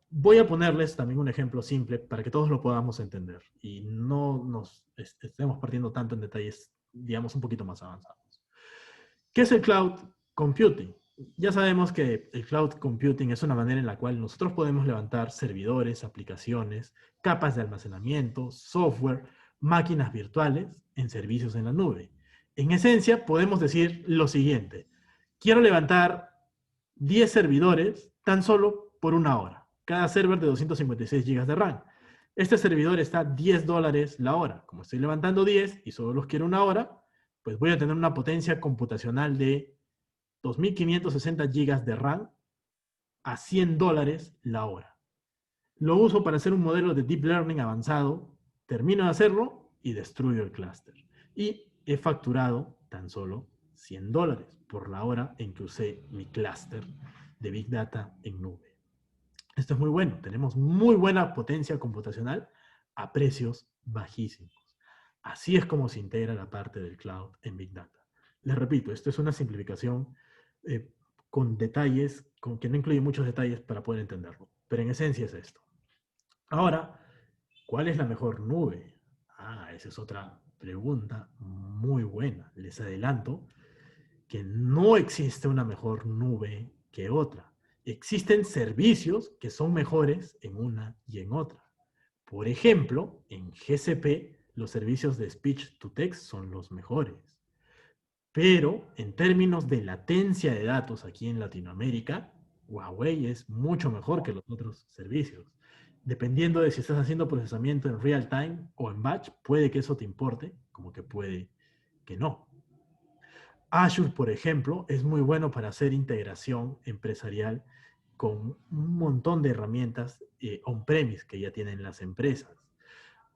Voy a ponerles también un ejemplo simple para que todos lo podamos entender y no nos estemos partiendo tanto en detalles, digamos, un poquito más avanzados. ¿Qué es el cloud computing? Ya sabemos que el cloud computing es una manera en la cual nosotros podemos levantar servidores, aplicaciones, capas de almacenamiento, software, máquinas virtuales en servicios en la nube. En esencia, podemos decir lo siguiente. Quiero levantar 10 servidores tan solo por una hora. Cada server de 256 GB de RAM. Este servidor está a $10 la hora. Como estoy levantando 10 y solo los quiero una hora, pues voy a tener una potencia computacional de 2560 GB de RAM a $100 la hora. Lo uso para hacer un modelo de Deep Learning avanzado, termino de hacerlo y destruyo el clúster. Y he facturado tan solo $100 por la hora en que usé mi clúster de Big Data en nube. Esto es muy bueno. Tenemos muy buena potencia computacional a precios bajísimos. Así es como se integra la parte del cloud en Big Data. Les repito, esto es una simplificación con detalles, que no incluye muchos detalles para poder entenderlo. Pero en esencia es esto. Ahora, ¿cuál es la mejor nube? Esa es otra pregunta muy buena. Les adelanto que no existe una mejor nube que otra. existen servicios que son mejores en una y en otra. Por ejemplo, en GCP, los servicios de speech to text son los mejores. Pero en términos de latencia de datos aquí en Latinoamérica, Huawei es mucho mejor que los otros servicios. Dependiendo de si estás haciendo procesamiento en real time o en batch, puede que eso te importe, como que puede que no. Azure, por ejemplo, es muy bueno para hacer integración empresarial con un montón de herramientas on-premise que ya tienen las empresas.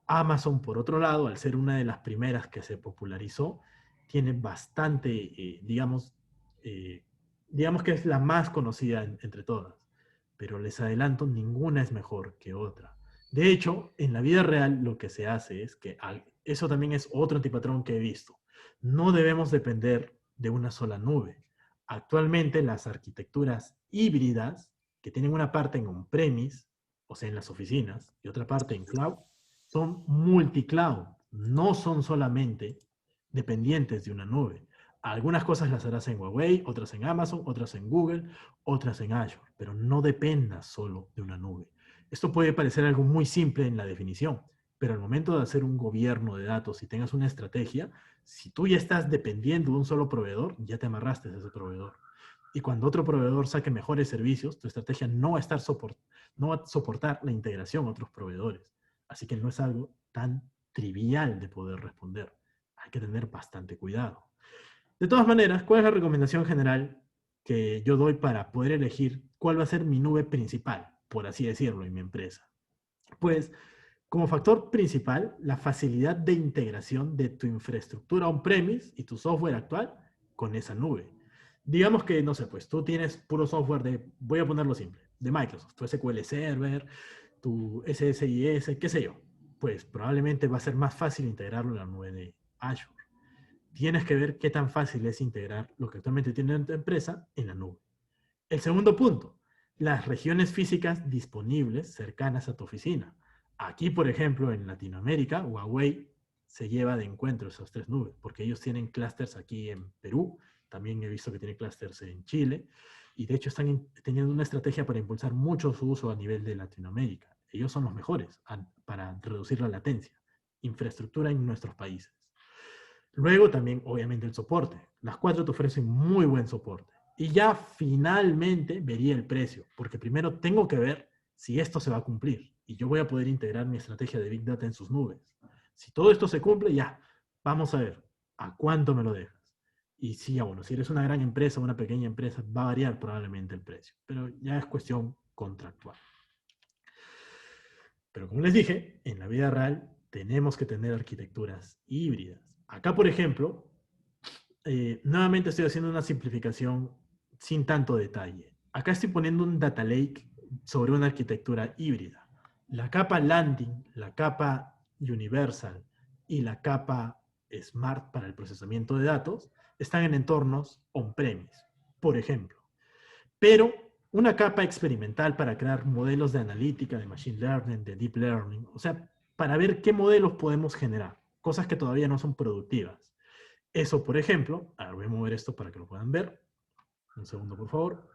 Amazon, por otro lado, al ser una de las primeras que se popularizó, tiene bastante, eh, digamos que es la más conocida entre todas. Pero les adelanto, ninguna es mejor que otra. De hecho, en la vida real lo que se hace es que, eso también es otro antipatrón que he visto, no debemos depender de una sola nube. Actualmente las arquitecturas híbridas, que tienen una parte en on-premise, o sea, en las oficinas, y otra parte en cloud, son multi-cloud, no son solamente dependientes de una nube. Algunas cosas las harás en Huawei, otras en Amazon, otras en Google, otras en Azure, pero no dependas solo de una nube. Esto puede parecer algo muy simple en la definición, pero al momento de hacer un gobierno de datos y tengas una estrategia, si tú ya estás dependiendo de un solo proveedor, ya te amarraste a ese proveedor. Y cuando otro proveedor saque mejores servicios, tu estrategia no va a soportar la integración a otros proveedores. Así que no es algo tan trivial de poder responder. Hay que tener bastante cuidado. De todas maneras, ¿cuál es la recomendación general que yo doy para poder elegir cuál va a ser mi nube principal, por así decirlo, en mi empresa? Pues, como factor principal, la facilidad de integración de tu infraestructura on-premise y tu software actual con esa nube. Digamos que, no sé, pues tú tienes puro software de, voy a ponerlo simple, de Microsoft, tu SQL Server, tu SSIS, qué sé yo. Pues probablemente va a ser más fácil integrarlo en la nube de Azure. Tienes que ver qué tan fácil es integrar lo que actualmente tiene tu empresa en la nube. El segundo punto, las regiones físicas disponibles cercanas a tu oficina. Aquí, por ejemplo, en Latinoamérica, Huawei se lleva de encuentro esas tres nubes, porque ellos tienen clústeres aquí en Perú, también he visto que tienen clústeres en Chile, y de hecho están teniendo una estrategia para impulsar mucho su uso a nivel de Latinoamérica. Ellos son los mejores para reducir la latencia, infraestructura en nuestros países. Luego también, obviamente, el soporte. Las cuatro te ofrecen muy buen soporte. Y ya finalmente vería el precio, porque primero tengo que ver si esto se va a cumplir y yo voy a poder integrar mi estrategia de Big Data en sus nubes. Si todo esto se cumple, ya, vamos a ver a cuánto me lo dejas. Y sí, ya bueno, si eres una gran empresa o una pequeña empresa, va a variar probablemente el precio, pero ya es cuestión contractual. Pero como les dije, en la vida real tenemos que tener arquitecturas híbridas. Acá, por ejemplo, nuevamente estoy haciendo una simplificación sin tanto detalle. Acá estoy poniendo un data lake sobre una arquitectura híbrida. La capa landing, la capa universal y la capa smart para el procesamiento de datos están en entornos on-premise, por ejemplo. Pero una capa experimental para crear modelos de analítica, de machine learning, de deep learning, o sea, para ver qué modelos podemos generar, cosas que todavía no son productivas. Eso, por ejemplo, a ver, voy a mover esto para que lo puedan ver. Un segundo, por favor.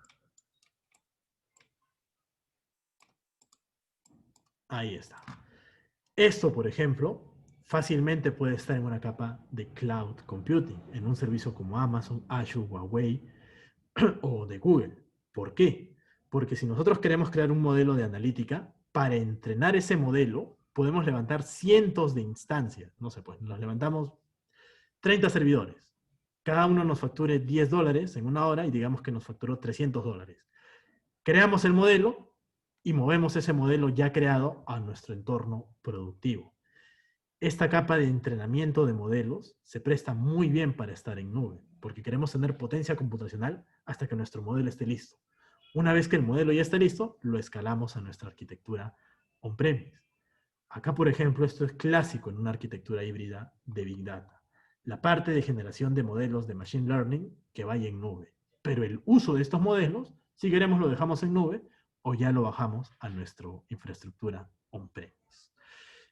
Ahí está. Esto, por ejemplo, fácilmente puede estar en una capa de cloud computing, en un servicio como Amazon, Azure, Huawei o de Google. ¿Por qué? Porque si nosotros queremos crear un modelo de analítica, para entrenar ese modelo podemos levantar cientos de instancias. No sé, pues nos levantamos 30 servidores. Cada uno nos facture $10 en una hora y digamos que nos facturó $300. Creamos el modelo y movemos ese modelo ya creado a nuestro entorno productivo. Esta capa de entrenamiento de modelos se presta muy bien para estar en nube, porque queremos tener potencia computacional hasta que nuestro modelo esté listo. Una vez que el modelo ya esté listo, lo escalamos a nuestra arquitectura on-premise. Acá, por ejemplo, esto es clásico en una arquitectura híbrida de Big Data. La parte de generación de modelos de Machine Learning que vaya en nube. Pero el uso de estos modelos, si queremos, lo dejamos en nube o ya lo bajamos a nuestra infraestructura on-premise.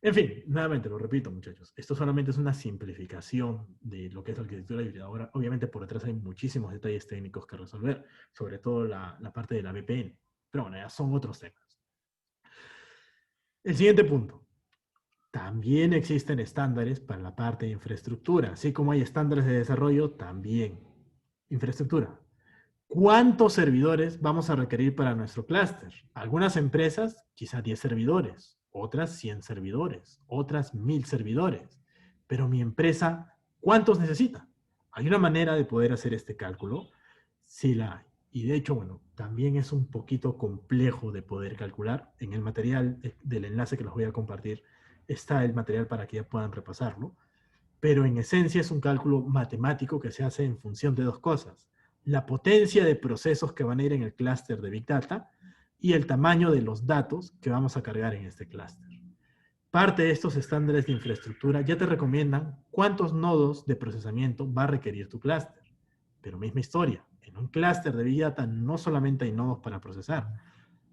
En fin, nuevamente lo repito, muchachos. Esto solamente es una simplificación de lo que es la arquitectura híbrida. Ahora, obviamente, por detrás hay muchísimos detalles técnicos que resolver, sobre todo la parte de la VPN. Pero bueno, ya son otros temas. El siguiente punto. También existen estándares para la parte de infraestructura. Así como hay estándares de desarrollo, también infraestructura. ¿Cuántos servidores vamos a requerir para nuestro clúster? Algunas empresas, quizá 10 servidores, otras 100 servidores, otras 1000 servidores. Pero mi empresa, ¿cuántos necesita? ¿Hay una manera de poder hacer este cálculo? Sí la hay. Y de hecho, bueno, también es un poquito complejo de poder calcular. En el material del enlace que les voy a compartir está el material para que ya puedan repasarlo. Pero en esencia es un cálculo matemático que se hace en función de dos cosas: la potencia de procesos que van a ir en el clúster de Big Data y el tamaño de los datos que vamos a cargar en este clúster. Parte de estos estándares de infraestructura ya te recomiendan cuántos nodos de procesamiento va a requerir tu clúster. Pero misma historia, en un clúster de Big Data no solamente hay nodos para procesar,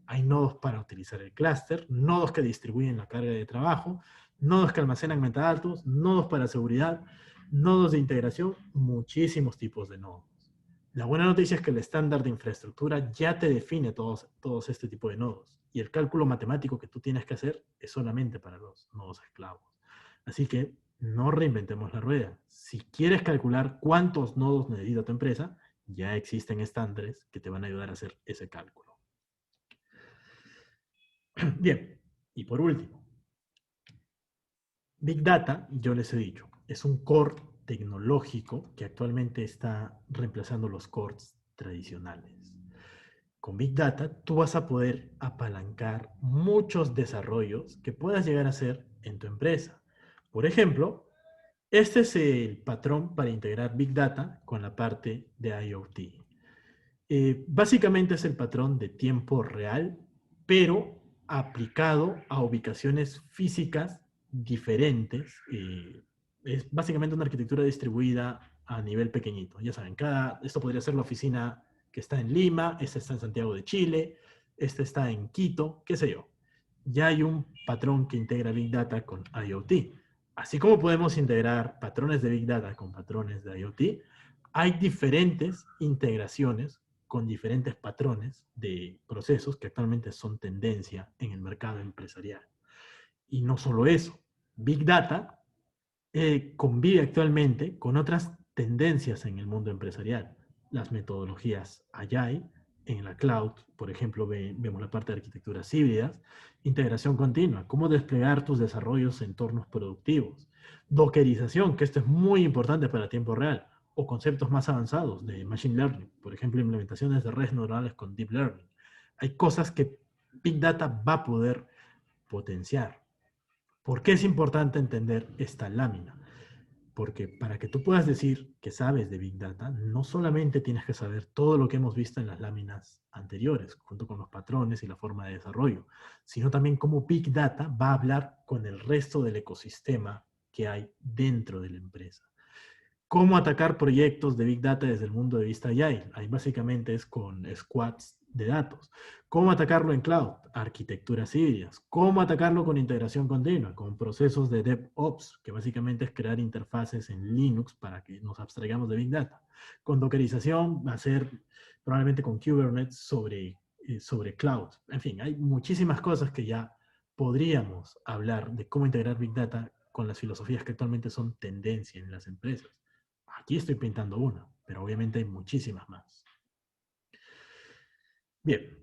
hay nodos para utilizar el clúster, nodos que distribuyen la carga de trabajo, nodos que almacenan metadatos, nodos para seguridad, nodos de integración, muchísimos tipos de nodos. La buena noticia es que el estándar de infraestructura ya te define todos este tipo de nodos. Y el cálculo matemático que tú tienes que hacer es solamente para los nodos esclavos. Así que no reinventemos la rueda. Si quieres calcular cuántos nodos necesita tu empresa, ya existen estándares que te van a ayudar a hacer ese cálculo. Bien, y por último, Big Data, yo les he dicho, es un core tecnológico que actualmente está reemplazando los cores tradicionales. Con Big Data, tú vas a poder apalancar muchos desarrollos que puedas llegar a hacer en tu empresa. Por ejemplo, este es el patrón para integrar Big Data con la parte de IoT. Básicamente es el patrón de tiempo real, pero aplicado a ubicaciones físicas diferentes. Es básicamente una arquitectura distribuida a nivel pequeñito. Ya saben, esto podría ser la oficina que está en Lima, esta está en Santiago de Chile, esta está en Quito, qué sé yo. Ya hay un patrón que integra Big Data con IoT. Así como podemos integrar patrones de Big Data con patrones de IoT, hay diferentes integraciones con diferentes patrones de procesos que actualmente son tendencia en el mercado empresarial. Y no solo eso, Big Data convive actualmente con otras tendencias en el mundo empresarial. Las metodologías Agile, en la cloud, por ejemplo, vemos la parte de arquitecturas híbridas, integración continua, cómo desplegar tus desarrollos en entornos productivos, dockerización, que esto es muy importante para tiempo real, o conceptos más avanzados de machine learning, por ejemplo, implementaciones de redes neurales con deep learning. Hay cosas que Big Data va a poder potenciar. ¿Por qué es importante entender esta lámina? Porque para que tú puedas decir que sabes de Big Data, no solamente tienes que saber todo lo que hemos visto en las láminas anteriores, junto con los patrones y la forma de desarrollo, sino también cómo Big Data va a hablar con el resto del ecosistema que hay dentro de la empresa. ¿Cómo atacar proyectos de Big Data desde el mundo de vista Agile? Ahí básicamente es con squads de datos. ¿Cómo atacarlo en cloud? Arquitecturas híbridas. ¿Cómo atacarlo con integración continua? Con procesos de DevOps, que básicamente es crear interfaces en Linux para que nos abstraigamos de Big Data. Con dockerización va a ser probablemente con Kubernetes sobre cloud. En fin, hay muchísimas cosas que ya podríamos hablar de cómo integrar Big Data con las filosofías que actualmente son tendencia en las empresas. Aquí estoy pintando una, pero obviamente hay muchísimas más. Bien,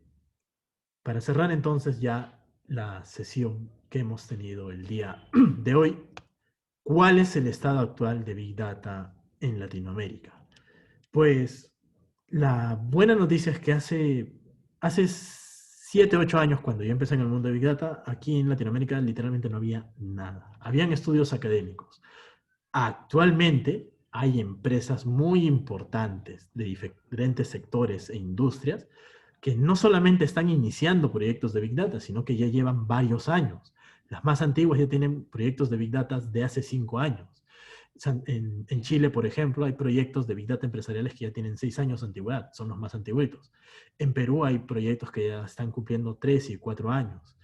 para cerrar entonces ya la sesión que hemos tenido el día de hoy, ¿cuál es el estado actual de Big Data en Latinoamérica? Pues la buena noticia es que hace 7, 8 años, cuando yo empecé en el mundo de Big Data, aquí en Latinoamérica literalmente no había nada. Habían estudios académicos. Actualmente hay empresas muy importantes de diferentes sectores e industrias que no solamente están iniciando proyectos de Big Data, sino que ya llevan varios años. Las más antiguas ya tienen proyectos de Big Data de hace 5 años. En Chile, por ejemplo, hay proyectos de Big Data empresariales que ya tienen 6 años de antigüedad, son los más antiguitos. En Perú hay proyectos que ya están cumpliendo 3 y 4 años.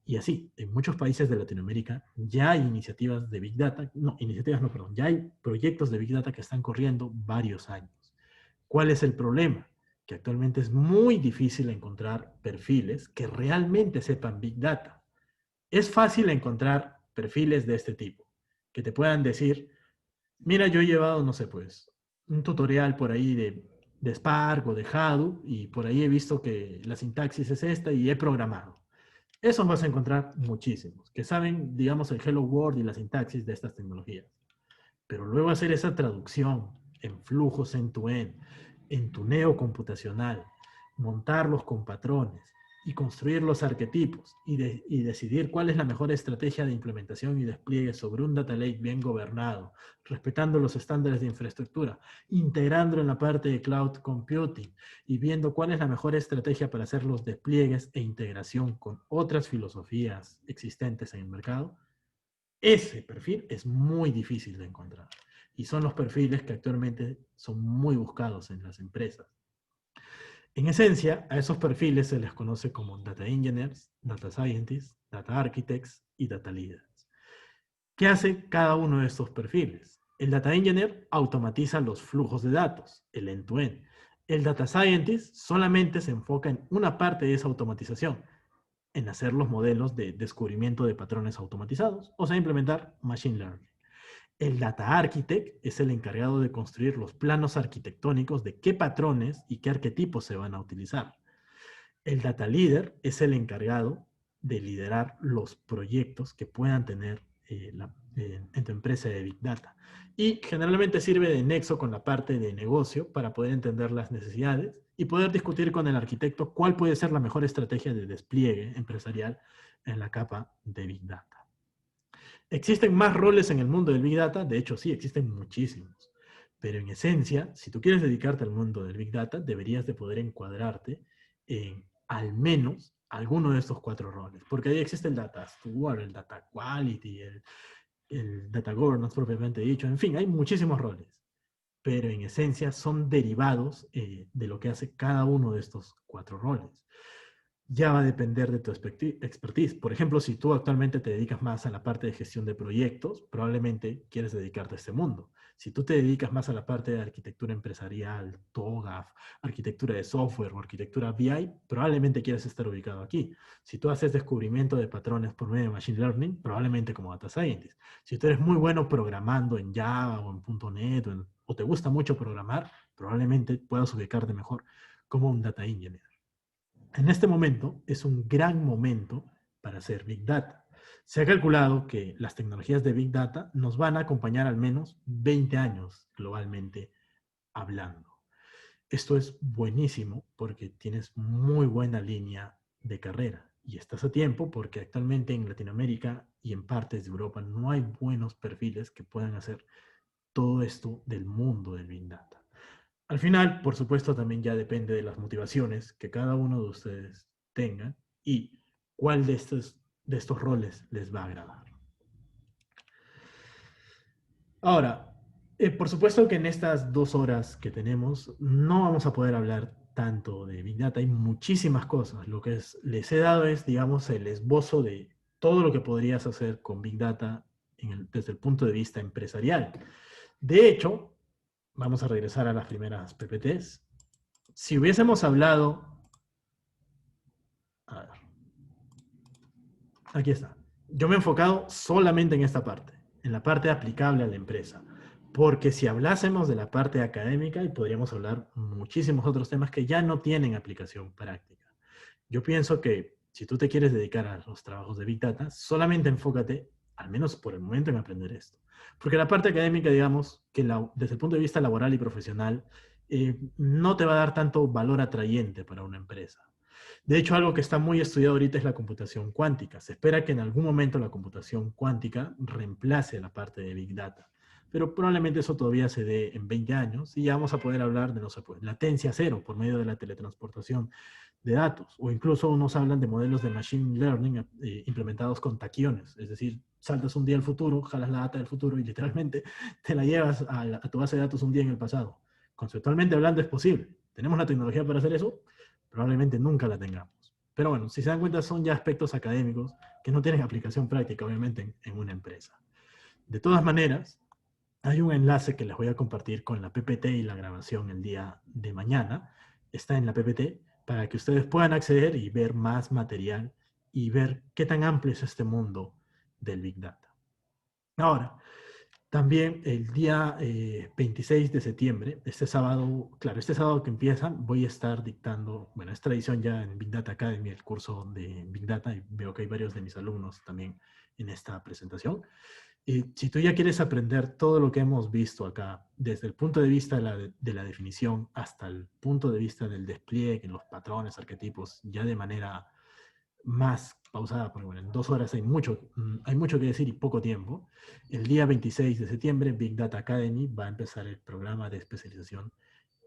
Y así, en muchos países de Latinoamérica ya hay iniciativas de Big Data, no, iniciativas no, perdón, ya hay proyectos de Big Data que están corriendo varios años. ¿Cuál es el problema? Que actualmente es muy difícil encontrar perfiles que realmente sepan Big Data. Es fácil encontrar perfiles de este tipo, que te puedan decir, mira, yo he llevado, no sé, pues, un tutorial por ahí de Spark o de Hadoop, y por ahí he visto que la sintaxis es esta y he programado. Esos vas a encontrar muchísimos, que saben, digamos, el Hello World y la sintaxis de estas tecnologías. Pero luego hacer esa traducción en flujos end-to-end, en tuneo computacional, montarlos con patrones y construir los arquetipos y decidir cuál es la mejor estrategia de implementación y despliegue sobre un data lake bien gobernado, respetando los estándares de infraestructura, integrándolo en la parte de cloud computing y viendo cuál es la mejor estrategia para hacer los despliegues e integración con otras filosofías existentes en el mercado. Ese perfil es muy difícil de encontrar y son los perfiles que actualmente son muy buscados en las empresas. En esencia, a esos perfiles se les conoce como Data Engineers, Data Scientists, Data Architects y Data Leaders. ¿Qué hace cada uno de estos perfiles? El Data Engineer automatiza los flujos de datos, el end-to-end. El Data Scientist solamente se enfoca en una parte de esa automatización, en hacer los modelos de descubrimiento de patrones automatizados, o sea, implementar Machine Learning. El Data Architect es el encargado de construir los planos arquitectónicos de qué patrones y qué arquetipos se van a utilizar. El Data Leader es el encargado de liderar los proyectos que puedan tener en tu empresa de Big Data. Y generalmente sirve de nexo con la parte de negocio para poder entender las necesidades y poder discutir con el arquitecto cuál puede ser la mejor estrategia de despliegue empresarial en la capa de Big Data. ¿Existen más roles en el mundo del Big Data? De hecho, sí, existen muchísimos. Pero en esencia, si tú quieres dedicarte al mundo del Big Data, deberías de poder encuadrarte en al menos alguno de estos 4 roles. Porque ahí existe el Data Steward, el Data Quality, el Data Governance propiamente dicho. En fin, hay muchísimos roles. Pero en esencia son derivados de lo que hace cada uno de estos 4 roles. Ya va a depender de tu expertise. Por ejemplo, si tú actualmente te dedicas más a la parte de gestión de proyectos, probablemente quieres dedicarte a este mundo. Si tú te dedicas más a la parte de arquitectura empresarial, TOGAF, arquitectura de software o arquitectura BI, probablemente quieras estar ubicado aquí. Si tú haces descubrimiento de patrones por medio de Machine Learning, probablemente como Data Scientist. Si tú eres muy bueno programando en Java o en .NET o te gusta mucho programar, probablemente puedas ubicarte mejor como un Data Engineer. En este momento es un gran momento para hacer Big Data. Se ha calculado que las tecnologías de Big Data nos van a acompañar al menos 20 años globalmente hablando. Esto es buenísimo porque tienes muy buena línea de carrera y estás a tiempo porque actualmente en Latinoamérica y en partes de Europa no hay buenos perfiles que puedan hacer todo esto del mundo del Big Data. Al final, por supuesto, también ya depende de las motivaciones que cada uno de ustedes tenga y cuál de estos roles les va a agradar. Ahora, por supuesto que en estas 2 horas que tenemos no vamos a poder hablar tanto de Big Data. Hay muchísimas cosas. Lo que les he dado es, digamos, el esbozo de todo lo que podrías hacer con Big Data desde el punto de vista empresarial. De hecho, vamos a regresar a las primeras PPTs. Si hubiésemos hablado... A ver. Aquí está. Yo me he enfocado solamente en esta parte, en la parte aplicable a la empresa. Porque si hablásemos de la parte académica, y podríamos hablar muchísimos otros temas que ya no tienen aplicación práctica. Yo pienso que si tú te quieres dedicar a los trabajos de Big Data, solamente enfócate, al menos por el momento, en aprender esto. Porque la parte académica, digamos, que desde el punto de vista laboral y profesional, no te va a dar tanto valor atrayente para una empresa. De hecho, algo que está muy estudiado ahorita es la computación cuántica. Se espera que en algún momento la computación cuántica reemplace la parte de Big Data. Pero probablemente eso todavía se dé en 20 años y ya vamos a poder hablar de, no sé, pues, latencia cero por medio de la teletransportación de datos. O incluso unos hablan de modelos de Machine Learning implementados con taquiones. Es decir, saltas un día al futuro, jalas la data del futuro y literalmente te la llevas a tu base de datos un día en el pasado. Conceptualmente hablando es posible. ¿Tenemos la tecnología para hacer eso? Probablemente nunca la tengamos. Pero bueno, si se dan cuenta son ya aspectos académicos que no tienen aplicación práctica, obviamente, en una empresa. De todas maneras, hay un enlace que les voy a compartir con la PPT y la grabación el día de mañana. Está en la PPT para que ustedes puedan acceder y ver más material y ver qué tan amplio es este mundo del Big Data. Ahora, también el día 26 de septiembre, este sábado, claro, este sábado que empieza, voy a estar dictando, bueno, es tradición ya en Big Data Academy, el curso de Big Data, y veo que hay varios de mis alumnos también en esta presentación. Si tú ya quieres aprender todo lo que hemos visto acá, desde el punto de vista de la definición hasta el punto de vista del despliegue, los patrones, arquetipos, ya de manera más pausada, porque bueno, en 2 horas hay mucho que decir y poco tiempo. El día 26 de septiembre, Big Data Academy va a empezar el programa de especialización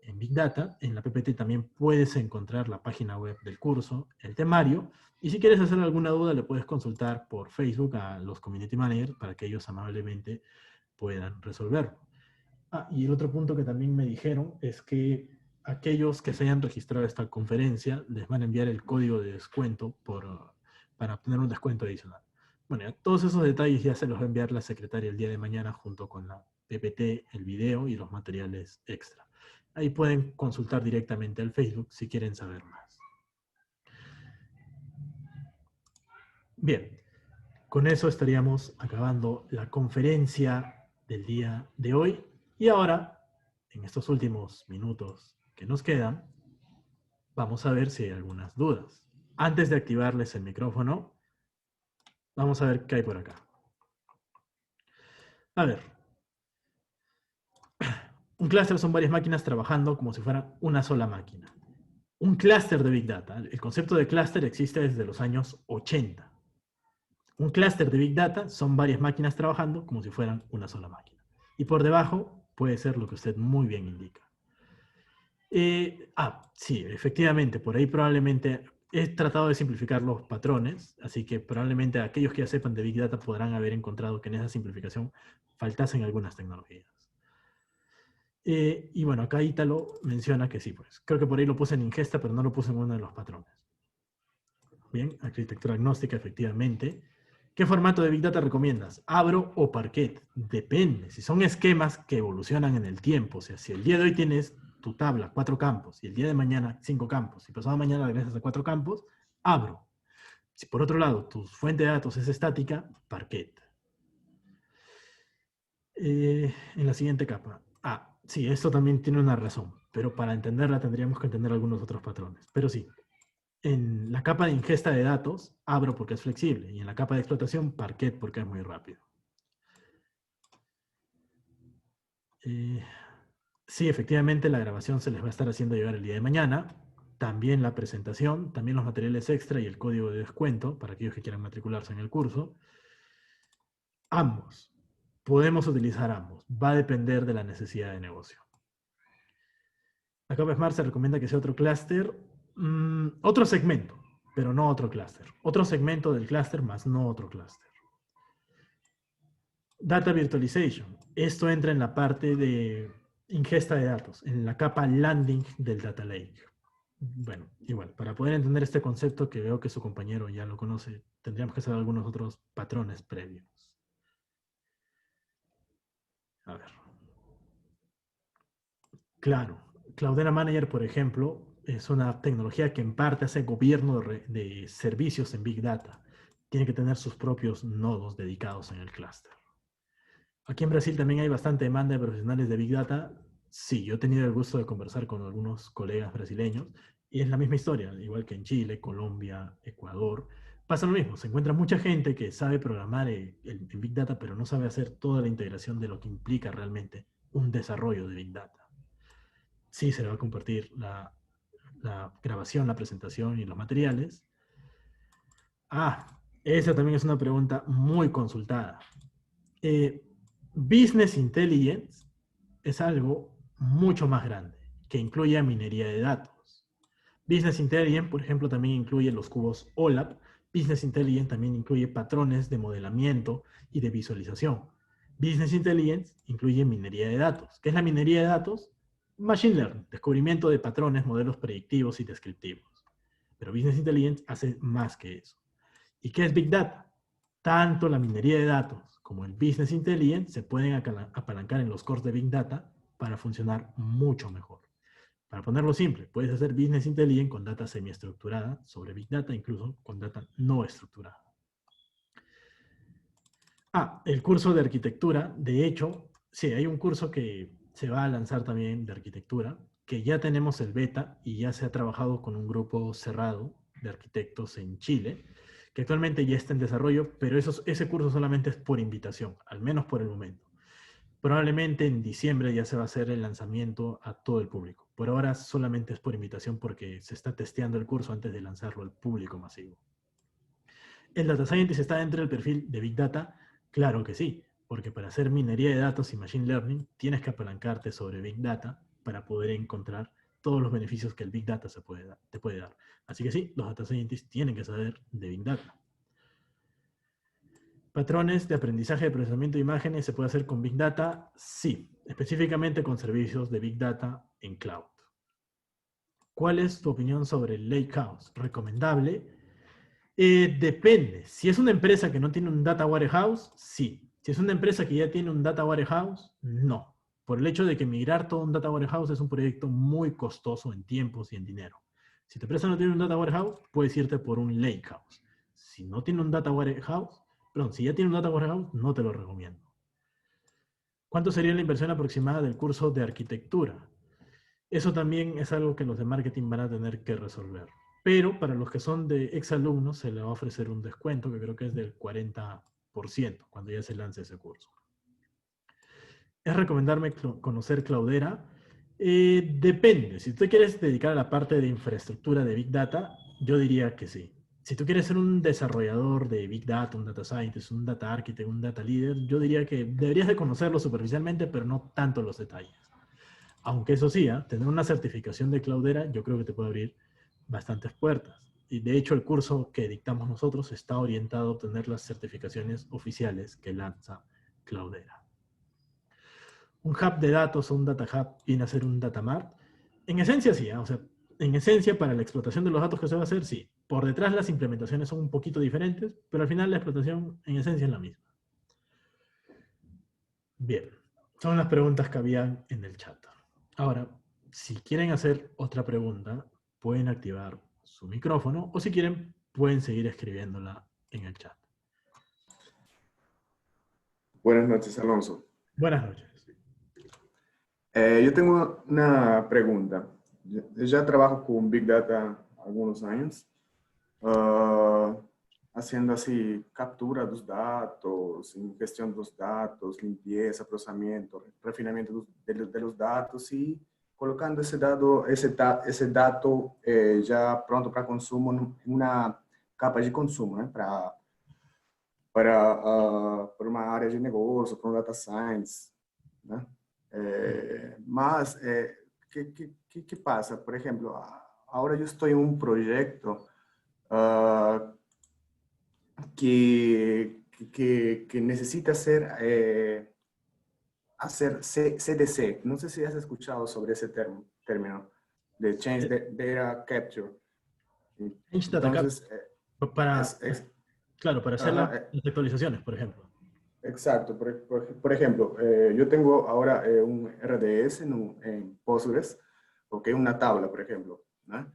en Big Data. En la PPT también puedes encontrar la página web del curso, el temario, y si quieres hacer alguna duda, le puedes consultar por Facebook a los Community Managers para que ellos amablemente puedan resolverlo. Y el otro punto que también me dijeron es que aquellos que se hayan registrado a esta conferencia les van a enviar el código de descuento para obtener un descuento adicional. Bueno, todos esos detalles ya se los va a enviar la secretaria el día de mañana junto con la PPT, el video y los materiales extra. Ahí pueden consultar directamente al Facebook si quieren saber más. Bien, con eso estaríamos acabando la conferencia del día de hoy. Y ahora, en estos últimos minutos que nos quedan, vamos a ver si hay algunas dudas. Antes de activarles el micrófono, vamos a ver qué hay por acá. A ver. Un clúster son varias máquinas trabajando como si fuera una sola máquina. Un clúster de Big Data. El concepto de clúster existe desde los años 80. Un clúster de Big Data son varias máquinas trabajando como si fueran una sola máquina. Y por debajo puede ser lo que usted muy bien indica. Sí, efectivamente, por ahí probablemente he tratado de simplificar los patrones, así que probablemente aquellos que ya sepan de Big Data podrán haber encontrado que en esa simplificación faltasen algunas tecnologías. Y bueno, acá Ítalo menciona que sí, pues. Creo que por ahí lo puse en ingesta, pero no lo puse en uno de los patrones. Bien, arquitectura agnóstica, efectivamente. ¿Qué formato de Big Data recomiendas? ¿Abro o Parquet? Depende. Si son esquemas que evolucionan en el tiempo, o sea, si el día de hoy tienes tu tabla, 4 campos, y el día de mañana 5 campos, y pasado mañana regresas a 4 campos, abro. Si por otro lado tu fuente de datos es estática, Parquet. En la siguiente capa. Sí, esto también tiene una razón, pero para entenderla tendríamos que entender algunos otros patrones. Pero sí, en la capa de ingesta de datos, abro porque es flexible, y en la capa de explotación, Parquet porque es muy rápido. Sí, efectivamente, la grabación se les va a estar haciendo llegar el día de mañana. También la presentación, también los materiales extra y el código de descuento para aquellos que quieran matricularse en el curso. Ambos. Podemos utilizar ambos. Va a depender de la necesidad de negocio. Acá Smart se recomienda que sea otro clúster, otro segmento, pero no otro clúster. Otro segmento del clúster más no otro clúster. Data Virtualization. Esto entra en la parte de ingesta de datos, en la capa landing del Data Lake. Bueno, igual, para poder entender este concepto que veo que su compañero ya lo conoce, tendríamos que saber algunos otros patrones previos. A ver. Claro, Cloudera Manager, por ejemplo, es una tecnología que en parte hace gobierno de servicios en Big Data. Tiene que tener sus propios nodos dedicados en el clúster. Aquí en Brasil también hay bastante demanda de profesionales de Big Data. Sí, yo he tenido el gusto de conversar con algunos colegas brasileños y es la misma historia, igual que en Chile, Colombia, Ecuador. Pasa lo mismo, se encuentra mucha gente que sabe programar en Big Data, pero no sabe hacer toda la integración de lo que implica realmente un desarrollo de Big Data. Sí, se le va a compartir la grabación, la presentación y los materiales. Esa también es una pregunta muy consultada. Business Intelligence es algo mucho más grande, que incluye minería de datos. Business Intelligence, por ejemplo, también incluye los cubos OLAP. Business Intelligence también incluye patrones de modelamiento y de visualización. Business Intelligence incluye minería de datos. ¿Qué es la minería de datos? Machine Learning, descubrimiento de patrones, modelos predictivos y descriptivos. Pero Business Intelligence hace más que eso. ¿Y qué es Big Data? Tanto la minería de datos como el Business Intelligence se pueden apalancar en los cores de Big Data para funcionar mucho mejor. Para ponerlo simple, puedes hacer Business Intelligence con data semiestructurada sobre Big Data, incluso con data no estructurada. El curso de arquitectura. De hecho, sí, hay un curso que se va a lanzar también de arquitectura, que ya tenemos el beta y ya se ha trabajado con un grupo cerrado de arquitectos en Chile, que actualmente ya está en desarrollo, pero ese curso solamente es por invitación, al menos por el momento. Probablemente en diciembre ya se va a hacer el lanzamiento a todo el público. Por ahora solamente es por invitación porque se está testeando el curso antes de lanzarlo al público masivo. ¿El Data Scientist está dentro del perfil de Big Data? Claro que sí, porque para hacer minería de datos y Machine Learning tienes que apalancarte sobre Big Data para poder encontrar todos los beneficios que el Big Data te puede dar. Así que sí, los Data Scientists tienen que saber de Big Data. ¿Patrones de aprendizaje de procesamiento de imágenes se puede hacer con Big Data? Sí, específicamente con servicios de Big Data en cloud. ¿Cuál es tu opinión sobre el Lakehouse? ¿Recomendable? Depende. Si es una empresa que no tiene un data warehouse, sí. Si es una empresa que ya tiene un data warehouse, no. Por el hecho de que migrar todo un data warehouse es un proyecto muy costoso en tiempos y en dinero. Si tu empresa no tiene un data warehouse, puedes irte por un lakehouse. Si no tiene un data warehouse, perdón, si ya tiene un data warehouse, no te lo recomiendo. ¿Cuánto sería la inversión aproximada del curso de arquitectura? Eso también es algo que los de marketing van a tener que resolver. Pero para los que son de exalumnos se les va a ofrecer un descuento que creo que es del 40% cuando ya se lance ese curso. ¿Es recomendarme conocer Cloudera? Depende. Si tú quieres dedicar a la parte de infraestructura de Big Data, yo diría que sí. Si tú quieres ser un desarrollador de Big Data, un Data Scientist, un Data Architect, un Data Leader, yo diría que deberías de conocerlo superficialmente, pero no tanto los detalles. Aunque eso sí, tener una certificación de Cloudera yo creo que te puede abrir bastantes puertas. Y de hecho el curso que dictamos nosotros está orientado a obtener las certificaciones oficiales que lanza Cloudera. ¿Un hub de datos o un data hub viene a ser un data mart? En esencia sí, o sea, en esencia para la explotación de los datos que se va a hacer, sí. Por detrás las implementaciones son un poquito diferentes, pero al final la explotación en esencia es la misma. Bien, son las preguntas que habían en el chat. Ahora, si quieren hacer otra pregunta, pueden activar su micrófono o si quieren, pueden seguir escribiéndola en el chat. Buenas noches, Alonso. Buenas noches. Yo tengo una pregunta. Yo ya trabajo con Big Data algunos años, haciendo así captura dos datos, gestión dos datos, limpieza, procesamiento, refinamiento de los datos y colocando ese dato ya pronto para consumo en una capa de consumo, né? Para uma área de negócio, para um data science, né? Mas, ¿qué pasa? Por ejemplo, ahora yo estoy en un proyecto que necesita hacer CDC. No sé si has escuchado sobre ese término de Change Data Capture. Change Data Capture. Claro, para hacer las actualizaciones, por ejemplo. Exacto. Por ejemplo, yo tengo ahora un RDS en Postgres, okay, una tabla, por ejemplo, ¿no?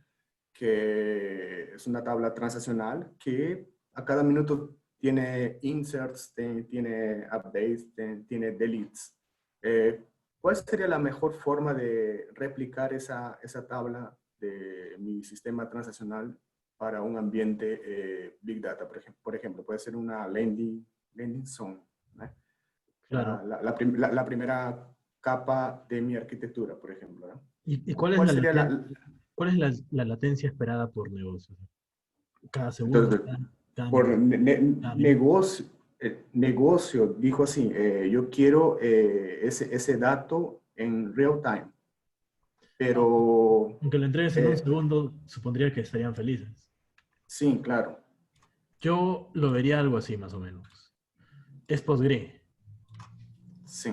Que es una tabla transaccional que a cada minuto tiene inserts, tiene updates, tiene deletes. ¿Cuál sería la mejor forma de replicar esa tabla de mi sistema transaccional para un ambiente Big Data? Por ejemplo, puede ser una landing zone, ¿no? Claro. La primera capa de mi arquitectura, por ejemplo, ¿no? ¿Y cuál es la latencia esperada por negocio? Cada segundo. Entonces, negocio dijo así, yo quiero ese dato en real time. Pero... Aunque lo entregues en un segundo, supondría que estarían felices. Sí, claro. Yo lo vería algo así, más o menos. Es Postgre. Sí.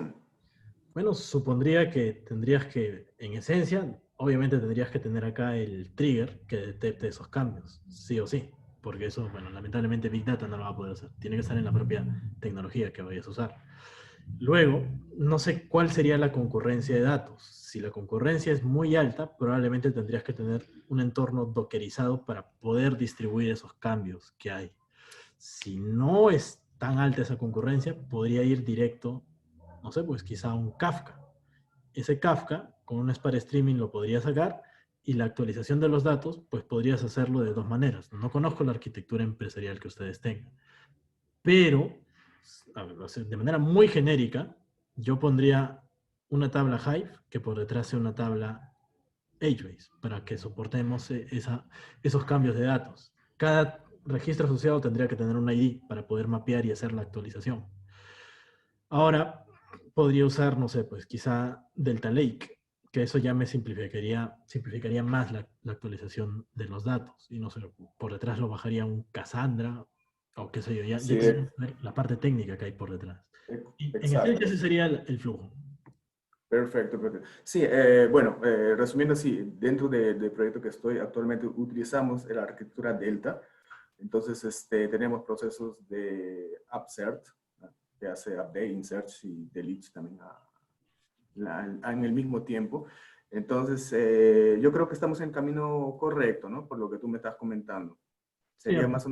Bueno, supondría que tendrías que, en esencia, obviamente tendrías que tener acá el trigger que detecte esos cambios, sí o sí, porque eso, bueno, lamentablemente Big Data no lo va a poder hacer. Tiene que estar en la propia tecnología que vayas a usar. Luego, no sé cuál sería la concurrencia de datos. Si la concurrencia es muy alta, probablemente tendrías que tener un entorno dockerizado para poder distribuir esos cambios que hay. Si no es tan alta esa concurrencia, podría ir directo, no sé, pues quizá a un Kafka. Ese Kafka, con un Spark Streaming lo podría sacar y la actualización de los datos, pues podrías hacerlo de dos maneras. No conozco la arquitectura empresarial que ustedes tengan, pero de manera muy genérica, yo pondría una tabla Hive que por detrás sea una tabla HBase para que soportemos esos cambios de datos. Cada registro asociado tendría que tener un ID para poder mapear y hacer la actualización. Ahora, podría usar, no sé, pues quizá Delta Lake, que eso ya me simplificaría más la actualización de los datos. Y no sé, por detrás lo bajaría un Cassandra, o qué sé yo, ya Sí, tendríamos que ver la parte técnica que hay por detrás. Y en esencia ese exacto. sería el flujo. Perfecto, perfecto. Sí, bueno, resumiendo así, dentro del proyecto que estoy actualmente utilizamos la arquitectura Delta. Entonces, tenemos procesos de upsert, ¿no? Que hace update, insert y delete también en el mismo tiempo. Entonces, yo creo que estamos en el camino correcto, ¿no? Por lo que tú me estás comentando. Sería Cierto. más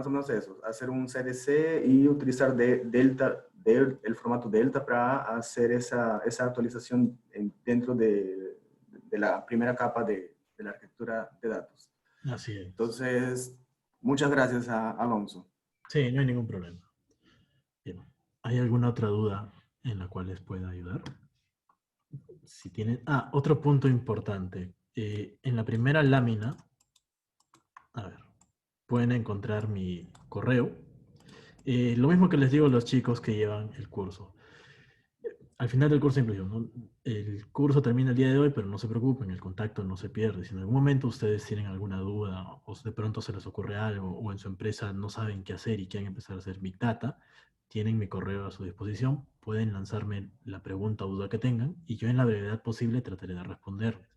o menos eso, hacer un CDC y utilizar Delta, el formato Delta para hacer esa actualización dentro de la primera capa de la arquitectura de datos. Así es. Entonces, muchas gracias a Alonso. Sí, no hay ningún problema. Bien. ¿Hay alguna otra duda en la cual les pueda ayudar? Si tienen... Ah, otro punto importante. En la primera lámina, a ver, pueden encontrar mi correo. Lo mismo que les digo a los chicos que llevan el curso. Al final del curso incluyo, ¿no? El curso termina el día de hoy, pero no se preocupen, el contacto no se pierde. Si en algún momento ustedes tienen alguna duda o de pronto se les ocurre algo o en su empresa no saben qué hacer y quieren empezar a hacer Big Data, tienen mi correo a su disposición, pueden lanzarme la pregunta o duda que tengan y yo en la brevedad posible trataré de responderles.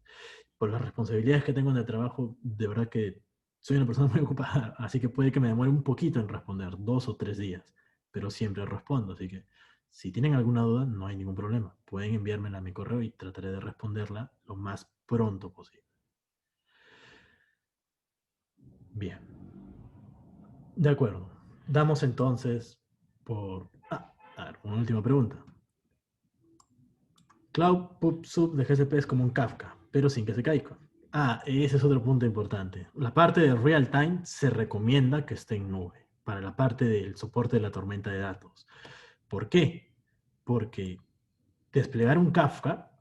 Por las responsabilidades que tengo en el trabajo, de verdad que soy una persona muy ocupada, así que puede que me demore un poquito en responder, 2 o 3 días, pero siempre respondo, así que si tienen alguna duda, no hay ningún problema. Pueden enviármela a mi correo y trataré de responderla lo más pronto posible. Bien. De acuerdo. Damos entonces por... a ver, una última pregunta. Cloud PubSub de GCP es como un Kafka, pero sin que se caiga. Ese es otro punto importante. La parte de real time se recomienda que esté en nube para la parte del soporte de la tormenta de datos. ¿Por qué? Porque desplegar un Kafka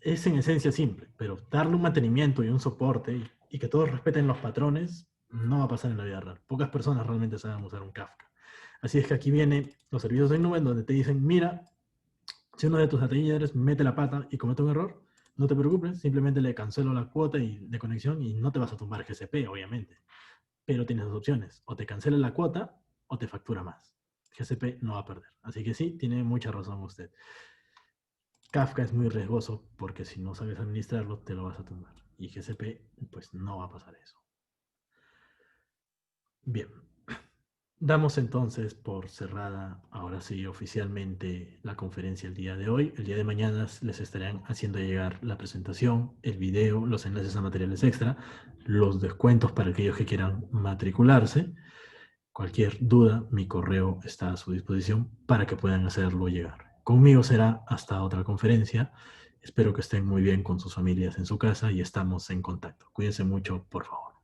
es en esencia simple, pero darle un mantenimiento y un soporte y que todos respeten los patrones no va a pasar en la vida real. Pocas personas realmente saben usar un Kafka. Así es que aquí vienen los servicios en nube donde te dicen, mira, si uno de tus data mete la pata y comete un error, no te preocupes, simplemente le cancelo la cuota de conexión y no te vas a tumbar GCP, obviamente. Pero tienes dos opciones, o te cancela la cuota o te factura más. GCP no va a perder. Así que sí, tiene mucha razón usted. Kafka es muy riesgoso porque si no sabes administrarlo te lo vas a tumbar. Y GCP pues no va a pasar eso. Bien. Damos entonces por cerrada, ahora sí, oficialmente la conferencia el día de hoy. El día de mañana les estarán haciendo llegar la presentación, el video, los enlaces a materiales extra, los descuentos para aquellos que quieran matricularse. Cualquier duda, mi correo está a su disposición para que puedan hacerlo llegar. Conmigo será hasta otra conferencia. Espero que estén muy bien con sus familias en su casa y estamos en contacto. Cuídense mucho, por favor.